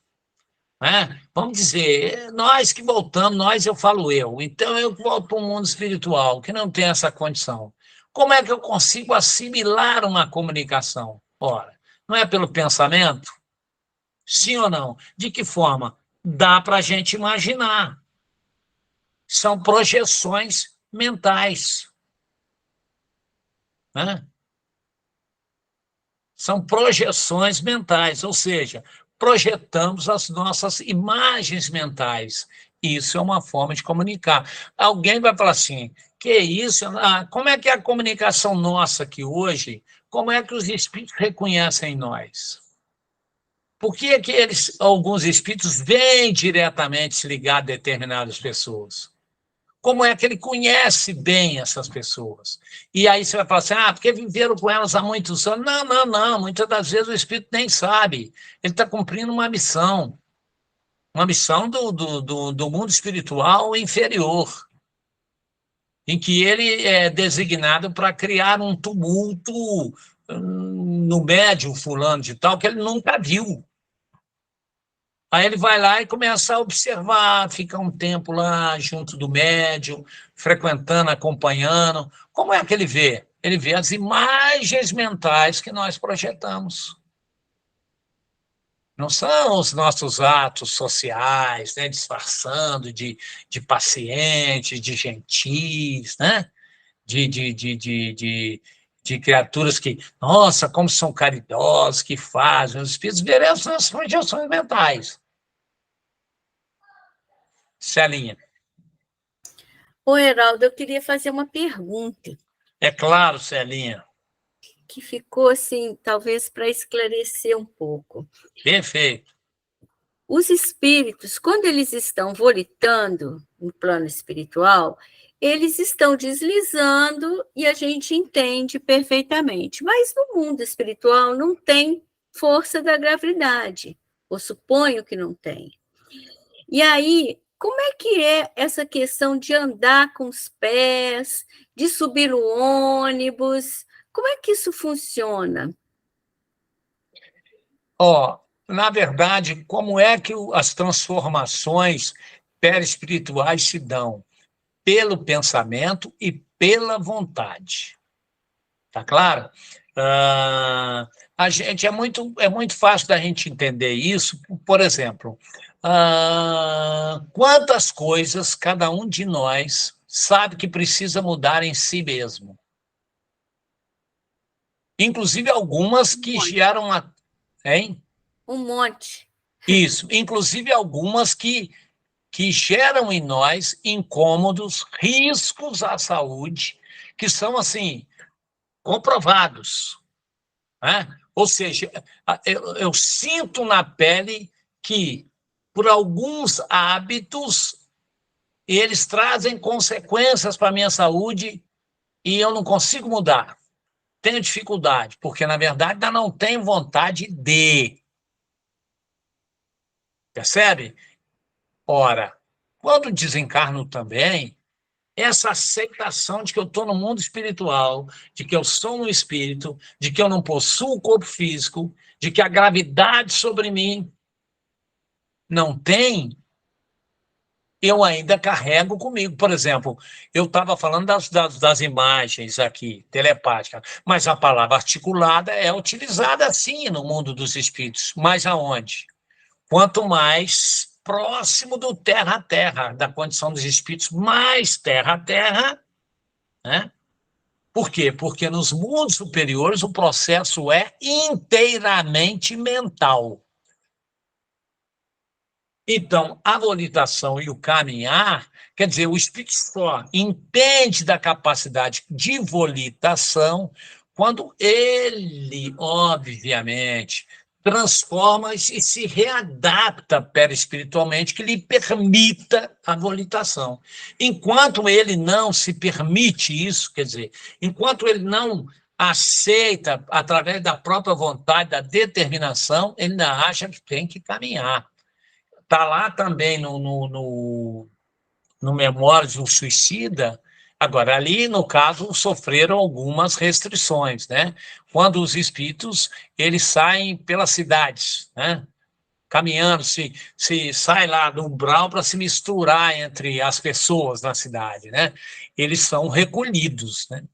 né? Vamos dizer, nós que voltamos, eu falo então eu volto para o mundo espiritual, que não tem essa condição. Como é que eu consigo assimilar uma comunicação? Ora, não é pelo pensamento? Sim ou não? De que forma? Dá para a gente imaginar. São projeções mentais, né? São projeções mentais, ou seja, projetamos as nossas imagens mentais. Isso é uma forma de comunicar. Alguém vai falar assim, que isso? Como é que é a comunicação nossa aqui hoje? Como é que os espíritos reconhecem nós? Por que é que alguns espíritos vêm diretamente se ligar a determinadas pessoas? Como é que ele conhece bem essas pessoas? E aí você vai falar assim, porque viveram com elas há muitos anos. Não, não, não. Muitas das vezes o espírito nem sabe. Ele está cumprindo uma missão do mundo espiritual inferior, em que ele é designado para criar um tumulto no médium fulano de tal, que ele nunca viu. Aí ele vai lá e começa a observar, fica um tempo lá junto do médium, frequentando, acompanhando. Como é que ele vê? Ele vê as imagens mentais que nós projetamos. Não são os nossos atos sociais, né, disfarçando de pacientes, de gentis, né? De criaturas que, nossa, como são caridosos, que fazem. Os espíritos verem as nossas projeções mentais. Celinha. Ô, Heraldo, eu queria fazer uma pergunta. É claro, Celinha. Que ficou assim, talvez para esclarecer um pouco. Perfeito. Os espíritos, quando eles estão volitando no plano espiritual, eles estão deslizando e a gente entende perfeitamente. Mas no mundo espiritual não tem força da gravidade, ou suponho que não tem. E aí, como é que é essa questão de andar com os pés, de subir no ônibus? Como é que isso funciona? Na verdade, como é que as transformações perispirituais se dão? Pelo pensamento e pela vontade. Tá claro? A gente é muito fácil da gente entender isso. Por exemplo, quantas coisas cada um de nós sabe que precisa mudar em si mesmo? Inclusive algumas que geram hein? Um monte. Isso, inclusive algumas que geram em nós incômodos, riscos à saúde, que são, assim, comprovados, né? Ou seja, eu sinto na pele que, por alguns hábitos, eles trazem consequências para a minha saúde e eu não consigo mudar. Tenho dificuldade, porque, na verdade, ainda não tenho vontade de. Percebe? Ora, quando desencarno também, essa aceitação de que eu estou no mundo espiritual, de que eu sou um espírito, de que eu não possuo corpo físico, de que a gravidade sobre mim não tem, eu ainda carrego comigo. Por exemplo, eu estava falando das imagens aqui, telepáticas, mas a palavra articulada é utilizada sim no mundo dos espíritos. Mas aonde? Quanto mais próximo do terra a terra, da condição dos espíritos, mais terra a terra, né? Por quê? Porque nos mundos superiores o processo é inteiramente mental. Então, a volitação e o caminhar, quer dizer, o espírito só entende da capacidade de volitação quando ele, obviamente, transforma-se e se readapta perispiritualmente, que lhe permita a volitação. Enquanto ele não se permite isso, quer dizer, enquanto ele não aceita, através da própria vontade, da determinação, ele ainda acha que tem que caminhar. Está lá também no Memórias do Suicida. Agora, ali, no caso, sofreram algumas restrições, né? Quando os espíritos, eles saem pelas cidades, né? Caminhando, se sai lá do umbral para se misturar entre as pessoas na cidade, né? Eles são recolhidos, né?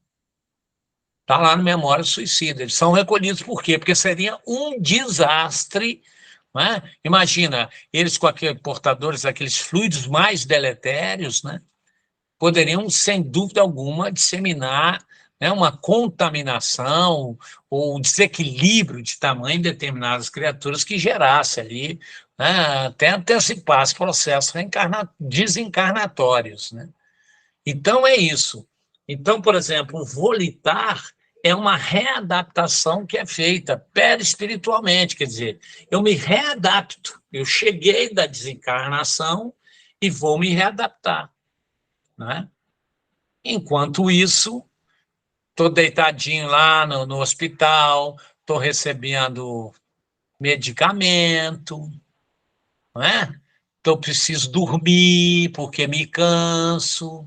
Está lá no Memória do Suicida. Eles são recolhidos por quê? Porque seria um desastre, né? Imagina, eles com aqueles portadores daqueles fluidos mais deletérios, né? Poderiam, sem dúvida alguma, disseminar, né, uma contaminação ou um desequilíbrio de tamanho em determinadas criaturas que gerasse ali, né, até antecipasse processos desencarnatórios, né? Então, é isso. Então, por exemplo, o volitar é uma readaptação que é feita perispiritualmente, quer dizer, eu me readapto, eu cheguei da desencarnação e vou me readaptar, né? Enquanto isso, estou deitadinho lá no hospital, estou recebendo medicamento, não é? Então, preciso dormir porque me canso.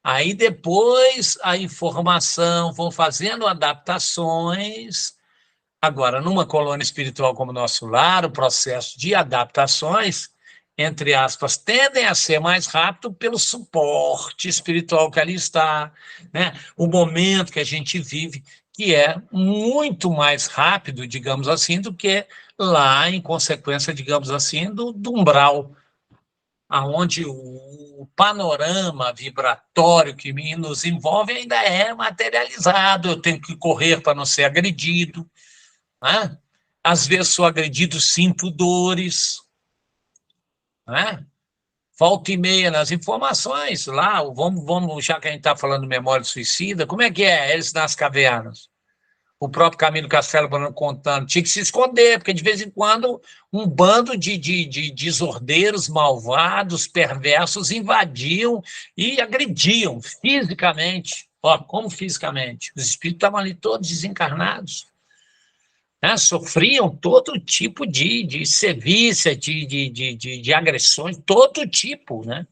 Aí depois a informação, vão fazendo adaptações. Agora, numa colônia espiritual como o nosso lar, o processo de adaptações, entre aspas, tendem a ser mais rápido pelo suporte espiritual que ali está, né? O momento que a gente vive, que é muito mais rápido, digamos assim, do que lá, em consequência, digamos assim, do umbral, aonde o panorama vibratório que nos envolve ainda é materializado, eu tenho que correr para não ser agredido, né? Às vezes sou agredido, sinto dores, né? Volta e meia nas informações, lá, vamos, já que a gente está falando de memória suicida, como é que é eles nas cavernas? O próprio Camilo Castelo Branco contando, tinha que se esconder, porque de vez em quando um bando de desordeiros, malvados, perversos invadiam e agrediam fisicamente. Ó, como fisicamente? Os espíritos estavam ali todos desencarnados, né? Sofriam todo tipo de sevícia, de agressões, todo tipo, né?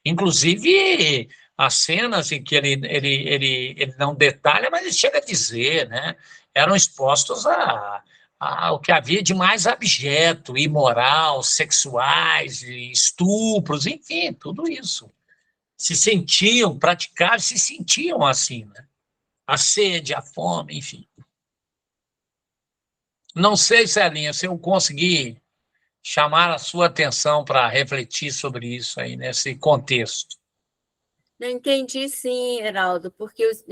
Inclusive as cenas em que ele não detalha, mas ele chega a dizer, né? Eram expostos ao que havia de mais abjeto, imoral, sexuais, estupros, enfim, tudo isso. Se sentiam, praticavam, se sentiam assim, né? A sede, a fome, enfim. Não sei, Celinha, se eu consegui chamar a sua atenção para refletir sobre isso aí, nesse contexto. Eu entendi, sim, Heraldo,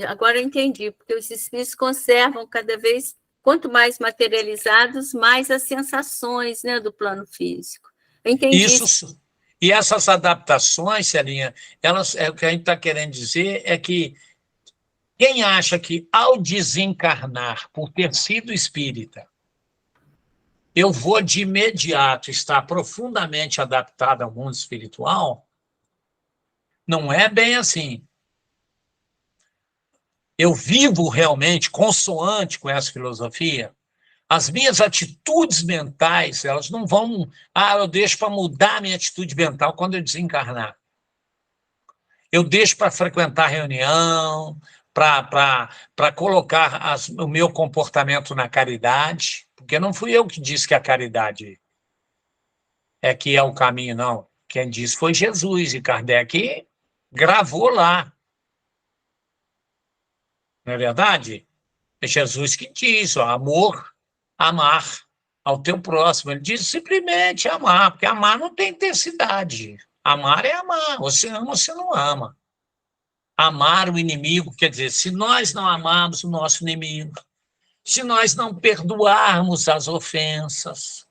agora eu entendi, porque os espíritos conservam cada vez, quanto mais materializados, mais as sensações, né, do plano físico. Eu entendi. Isso, e essas adaptações, Celinha, o que a gente está querendo dizer é que quem acha que ao desencarnar, por ter sido espírita, eu vou de imediato estar profundamente adaptado ao mundo espiritual, não é bem assim. Eu vivo realmente consoante com essa filosofia. As minhas atitudes mentais, elas não vão... eu deixo para mudar a minha atitude mental quando eu desencarnar. Eu deixo para frequentar reunião, para colocar o meu comportamento na caridade, porque não fui eu que disse que a caridade é o caminho, não. Quem disse foi Jesus, e Kardec gravou lá. Não é verdade? É Jesus que diz, amor, amar ao teu próximo. Ele diz simplesmente amar, porque amar não tem intensidade. Amar é amar, você ama ou você não ama. Amar o inimigo, quer dizer, se nós não amarmos o nosso inimigo, se nós não perdoarmos as ofensas,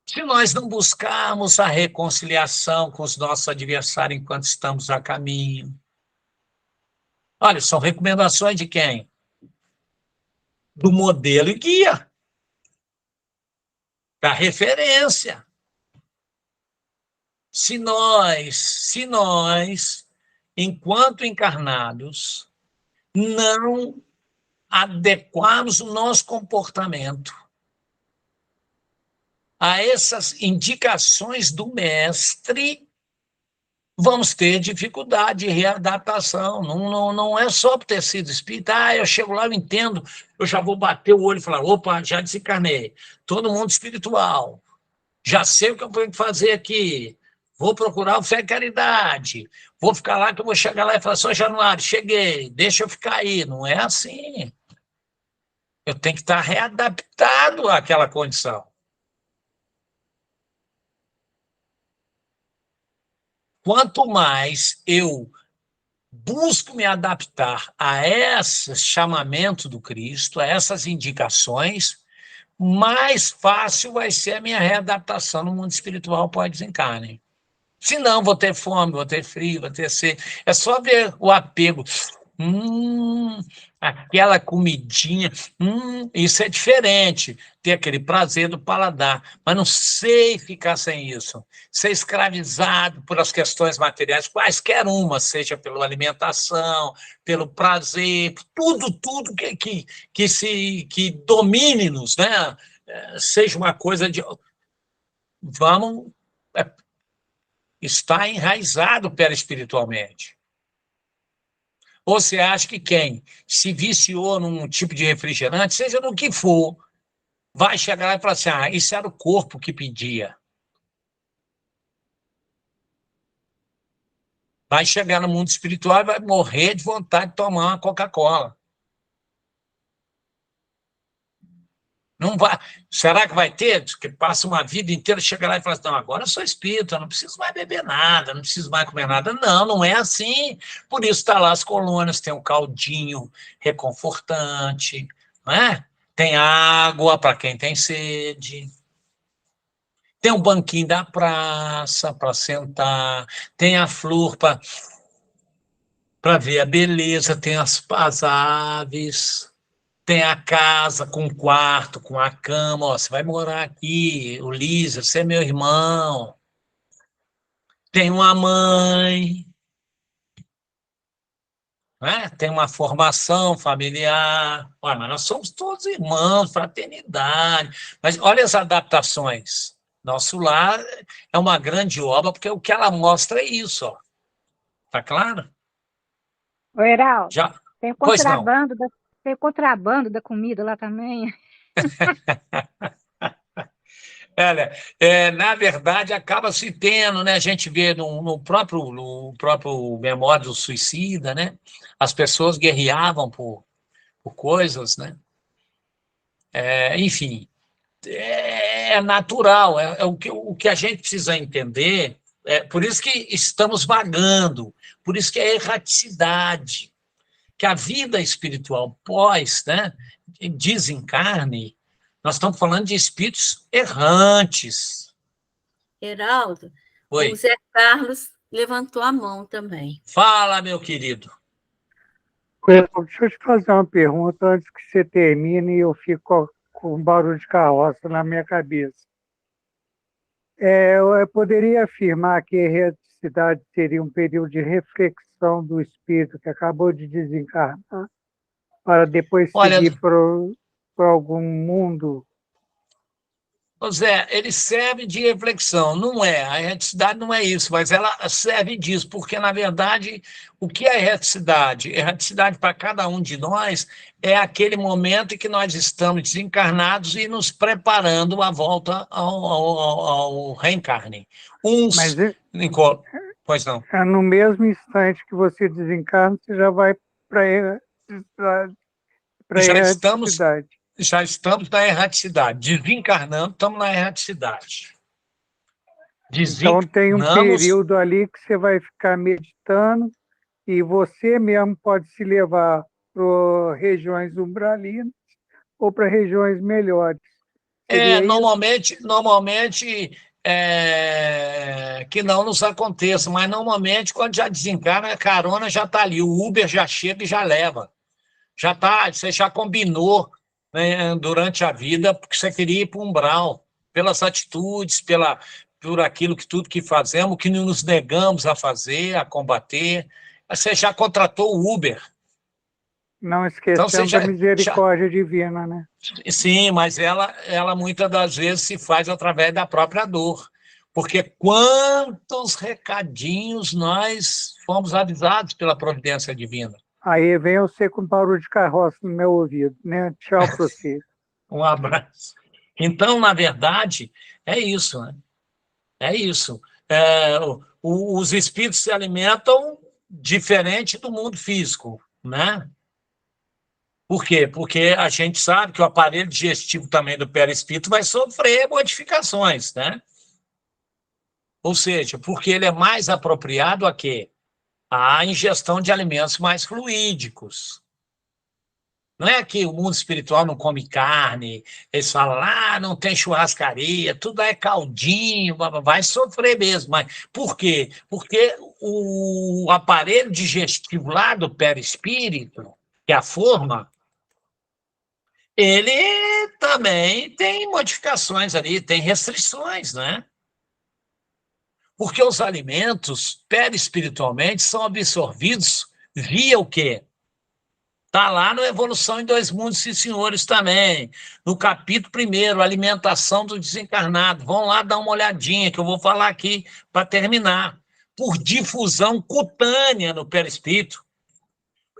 se nós não buscarmos a reconciliação com os nossos adversários enquanto estamos a caminho. Olha, são recomendações de quem? Do modelo e guia, da referência. Se nós, enquanto encarnados, não adequarmos o nosso comportamento a essas indicações do mestre, vamos ter dificuldade de readaptação. Não é só por ter sido espírita, eu chego lá, eu entendo, eu já vou bater o olho e falar, opa, já desencarnei, todo mundo espiritual, já sei o que eu tenho que fazer aqui, vou procurar o Fé e Caridade, vou ficar lá que eu vou chegar lá e falar, São Januário, cheguei, deixa eu ficar aí. Não é assim. Eu tenho que estar readaptado àquela condição. Quanto mais eu busco me adaptar a esse chamamento do Cristo, a essas indicações, mais fácil vai ser a minha readaptação no mundo espiritual pós-desencarne. Se não, vou ter fome, vou ter frio, vou ter sede. É só ver o apego. Aquela comidinha, isso é diferente, ter aquele prazer do paladar, mas não sei ficar sem isso, ser escravizado por as questões materiais, quaisquer uma, seja pela alimentação, pelo prazer, tudo que domine-nos, né? Seja uma coisa de... Vamos estar enraizado perispiritualmente. Ou você acha que quem se viciou num tipo de refrigerante, seja no que for, vai chegar lá e falar assim, isso era o corpo que pedia. Vai chegar no mundo espiritual e vai morrer de vontade de tomar uma Coca-Cola. Não vai. Será que vai ter? Que passa uma vida inteira, chega lá e fala assim, não, agora eu sou espírita, não preciso mais beber nada, não preciso mais comer nada. Não é assim. Por isso está lá as colônias, tem um caldinho reconfortante, não é? Tem água para quem tem sede, tem um banquinho da praça para sentar, tem a flor para ver a beleza, tem as aves... Tem a casa com quarto, com a cama. Você vai morar aqui, Ulísio, você é meu irmão. Tem uma mãe. né? Tem uma formação familiar. Olha, mas nós somos todos irmãos, fraternidade. Mas olha as adaptações. Nosso lar é uma grande obra, porque o que ela mostra é isso, ó. Tá claro? Ô, Heraldo, Já? tem o Pois não. contrabando da comida lá também. Olha, na verdade, acaba se tendo, né? A gente vê no próprio Memória do Suicida, né? As pessoas guerreavam por coisas, né? Enfim, é natural, é o que a gente precisa entender. Por isso que estamos vagando, por isso que é erraticidade, que a vida espiritual pós, né, desencarne, nós estamos falando de espíritos errantes. Heraldo, o Oi, Zé Carlos levantou a mão também. fala, meu querido. Deixa eu te fazer uma pergunta antes que você termine e eu fico com um barulho de carroça na minha cabeça. Eu poderia afirmar que a erraticidade seria um período de reflexão do espírito que acabou de desencarnar para depois Olha, seguir para algum mundo. Zé, ele serve de reflexão, não é? A erraticidade não é isso, mas ela serve disso, porque, na verdade, o que é erraticidade? Erraticidade para cada um de nós é aquele momento em que nós estamos desencarnados e nos preparando à volta ao reencarne. Mas Pois não. no mesmo instante que você desencarna, você já vai para a erraticidade. Já estamos na erraticidade. Desencarnando, estamos na erraticidade. Então tem um período ali que você vai ficar meditando e você mesmo pode se levar para regiões umbralinas ou para regiões melhores. Normalmente que não nos aconteça, mas normalmente quando já desencarna, a carona já está ali, o Uber já chega e já leva. Já tá, você já combinou, né, durante a vida, porque você queria ir para o umbral, pelas atitudes, por aquilo que tudo que fazemos, que nos negamos a fazer, a combater. Você já contratou o Uber. Não esquecendo da misericórdia divina, né? Sim, mas ela muitas das vezes se faz através da própria dor. Porque quantos recadinhos nós fomos avisados pela providência divina. Aí vem você com barulho de carroça no meu ouvido, né? Tchau para você. Um abraço. Então, na verdade, é isso, né? É isso. Os espíritos se alimentam diferente do mundo físico, né? Por quê? Porque a gente sabe que o aparelho digestivo também do perispírito vai sofrer modificações, né? Ou seja, porque ele é mais apropriado a quê? A ingestão de alimentos mais fluídicos. Não é que o mundo espiritual não come carne, eles falam, não tem churrascaria, tudo é caldinho, vai sofrer mesmo. Mas por quê? Porque o aparelho digestivo lá do perispírito, que é a forma, ele também tem modificações ali, tem restrições, né? Porque os alimentos, perispiritualmente, são absorvidos via o quê? Está lá no Evolução em Dois Mundos, sim, senhores, também. No capítulo 1º, Alimentação do Desencarnado. Vão lá dar uma olhadinha, que eu vou falar aqui para terminar. Por difusão cutânea no perispírito.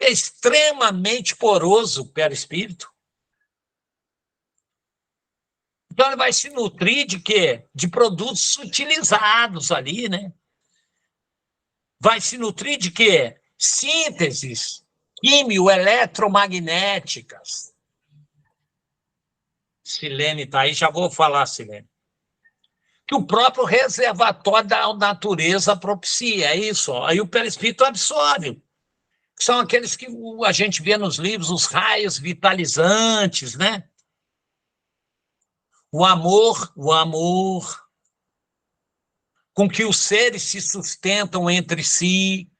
É extremamente poroso o perispírito. Então, ele vai se nutrir de quê? De produtos utilizados ali, né? Vai se nutrir de quê? Sínteses químio-eletromagnéticas. Silene está aí, já vou falar, Silene. Que o próprio reservatório da natureza propicia, é isso. Ó. Aí o perispírito absorve. São aqueles que a gente vê nos livros, os raios vitalizantes, né? O amor com que os seres se sustentam entre si,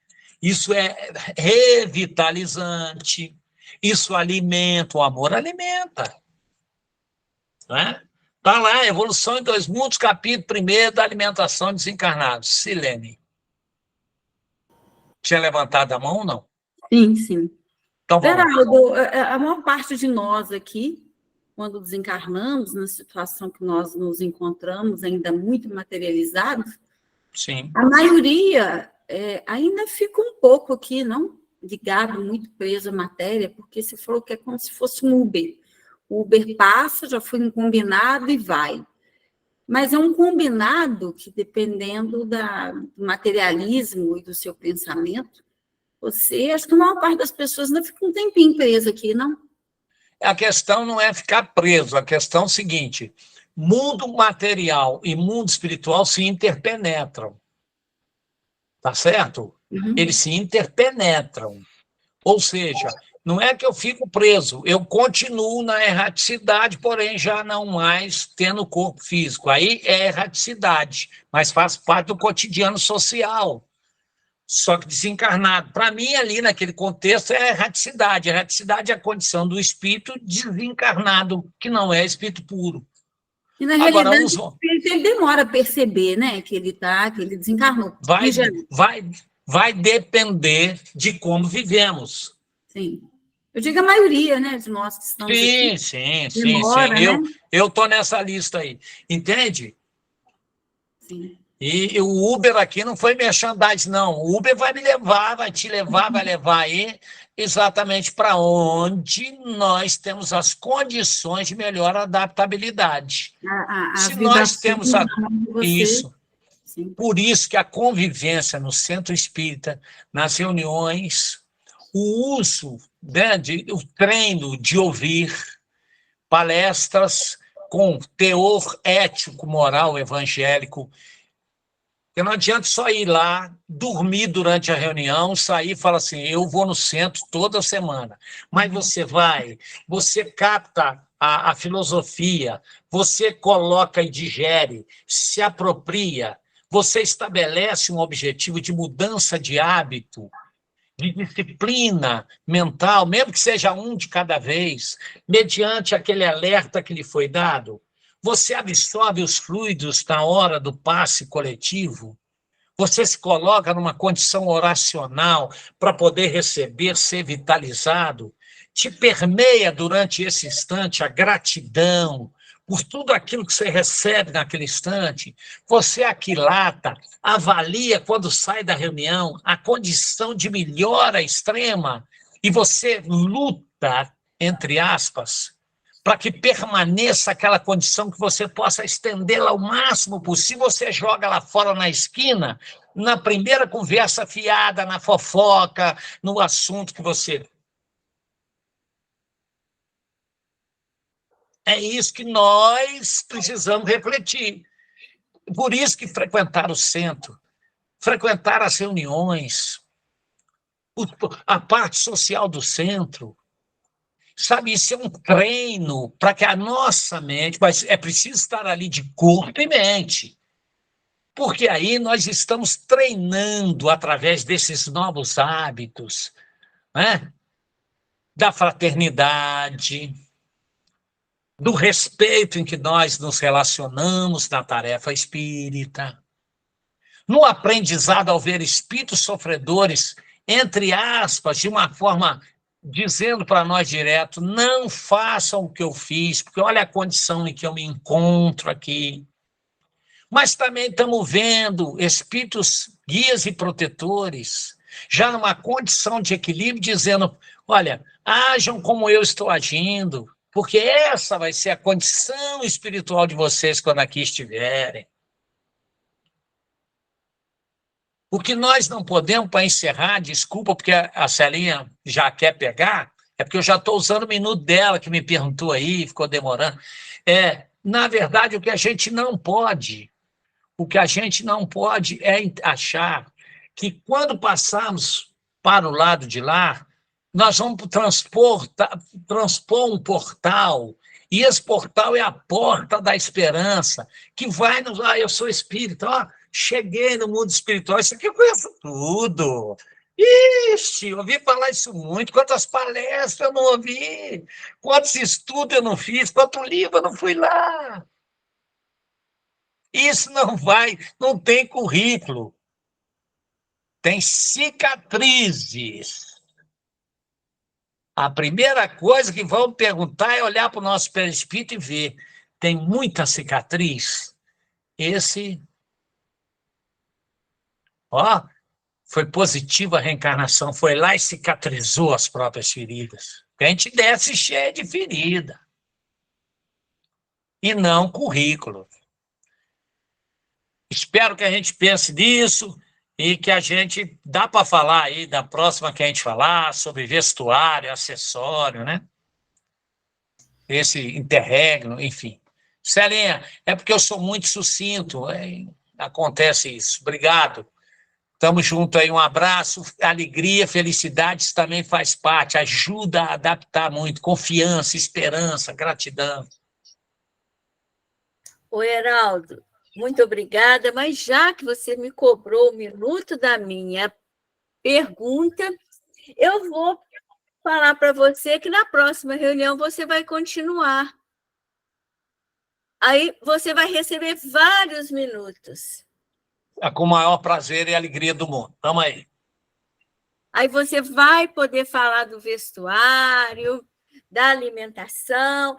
isso é revitalizante, isso alimenta, o amor alimenta. Está lá, Evolução em Dois Mundos, capítulo 1º da Alimentação de Desencarnados. Silene. Tinha levantado a mão ou não? Sim, sim. Então, vamos lá. Geraldo, a maior parte de nós aqui, quando desencarnamos, na situação que nós nos encontramos, ainda muito materializados, Sim. a maioria ainda fica um pouco aqui, não ligado, muito preso à matéria, porque se falou que é como se fosse um Uber. O Uber passa, já foi um combinado e vai. Mas é um combinado que, dependendo do materialismo e do seu pensamento, acho que a maior parte das pessoas ainda fica um tempinho presa aqui, não? A questão não é ficar preso, a questão é o seguinte: mundo material e mundo espiritual se interpenetram. Tá certo? Uhum. Eles se interpenetram. Ou seja, não é que eu fico preso, eu continuo na erraticidade, porém já não mais tendo corpo físico. Aí é erraticidade, mas faz parte do cotidiano social. Só que desencarnado. Para mim, ali naquele contexto, é erraticidade. Erraticidade é a condição do espírito desencarnado, que não é espírito puro. E, na Agora, realidade, ele demora a perceber, né, que ele desencarnou. Vai depender de como vivemos. Sim. Eu digo a maioria, né, de nós que estamos aqui. Sim. Demora, né? Eu estou nessa lista aí. Entende? Sim. E o Uber aqui não foi merchandising, não. O Uber vai me levar, vai te levar, vai levar aí exatamente para onde nós temos as condições de melhor adaptabilidade. Se nós temos isso, sim. Por isso que a convivência no centro espírita, nas reuniões, o uso, né, o treino de ouvir palestras com teor ético, moral, evangélico. Porque não adianta só ir lá, dormir durante a reunião, sair e falar assim, eu vou no centro toda semana. Mas você capta a filosofia, você coloca e digere, se apropria, você estabelece um objetivo de mudança de hábito, de disciplina mental, mesmo que seja um de cada vez, mediante aquele alerta que lhe foi dado. Você absorve os fluidos na hora do passe coletivo, você se coloca numa condição oracional para poder receber, ser vitalizado, te permeia durante esse instante a gratidão por tudo aquilo que você recebe naquele instante, você aquilata, avalia quando sai da reunião a condição de melhora extrema e você luta, entre aspas, para que permaneça aquela condição que você possa estendê-la ao máximo possível, você joga lá fora na esquina, na primeira conversa fiada, na fofoca, no assunto que você... É isso que nós precisamos refletir. Por isso que frequentar o centro, frequentar as reuniões, a parte social do centro, sabe, isso é um treino para que a nossa mente, mas é preciso estar ali de corpo e mente, porque aí nós estamos treinando através desses novos hábitos, né? Da fraternidade, do respeito em que nós nos relacionamos na tarefa espírita, no aprendizado ao ver espíritos sofredores, entre aspas, de uma forma dizendo para nós direto, não façam o que eu fiz, porque olha a condição em que eu me encontro aqui. Mas também estamos vendo espíritos guias e protetores, já numa condição de equilíbrio, dizendo, olha, ajam como eu estou agindo, porque essa vai ser a condição espiritual de vocês quando aqui estiverem. O que nós não podemos, para encerrar, desculpa, porque a Celinha já quer pegar, é porque eu já estou usando o minuto dela, que me perguntou aí, ficou demorando. Na verdade, o que a gente não pode é achar que quando passarmos para o lado de lá, nós vamos transpor um portal, e esse portal é a porta da esperança, que vai nos... eu sou espírita, cheguei no mundo espiritual, isso aqui eu conheço tudo. Ixi, ouvi falar isso muito, quantas palestras eu não ouvi, quantos estudos eu não fiz, quanto livro eu não fui lá. Isso não tem currículo, tem cicatrizes. A primeira coisa que vão perguntar é olhar para o nosso perispírito e ver. Tem muita cicatriz? Esse... Ó, foi positiva a reencarnação, foi lá e cicatrizou as próprias feridas. A gente desce cheio de ferida. E não currículo. Espero que a gente pense nisso e que a gente... Dá para falar aí da próxima que a gente falar, sobre vestuário, acessório, né? Esse interregno, enfim. Celinha, é porque eu sou muito sucinto, acontece isso. Obrigado. Estamos juntos aí, um abraço, alegria, felicidade, isso também faz parte, ajuda a adaptar muito, confiança, esperança, gratidão. Oi, Heraldo, muito obrigada, mas já que você me cobrou o minuto da minha pergunta, eu vou falar para você que na próxima reunião você vai continuar. Aí você vai receber vários minutos. É com o maior prazer e alegria do mundo. Vamos aí. Aí você vai poder falar do vestuário, da alimentação,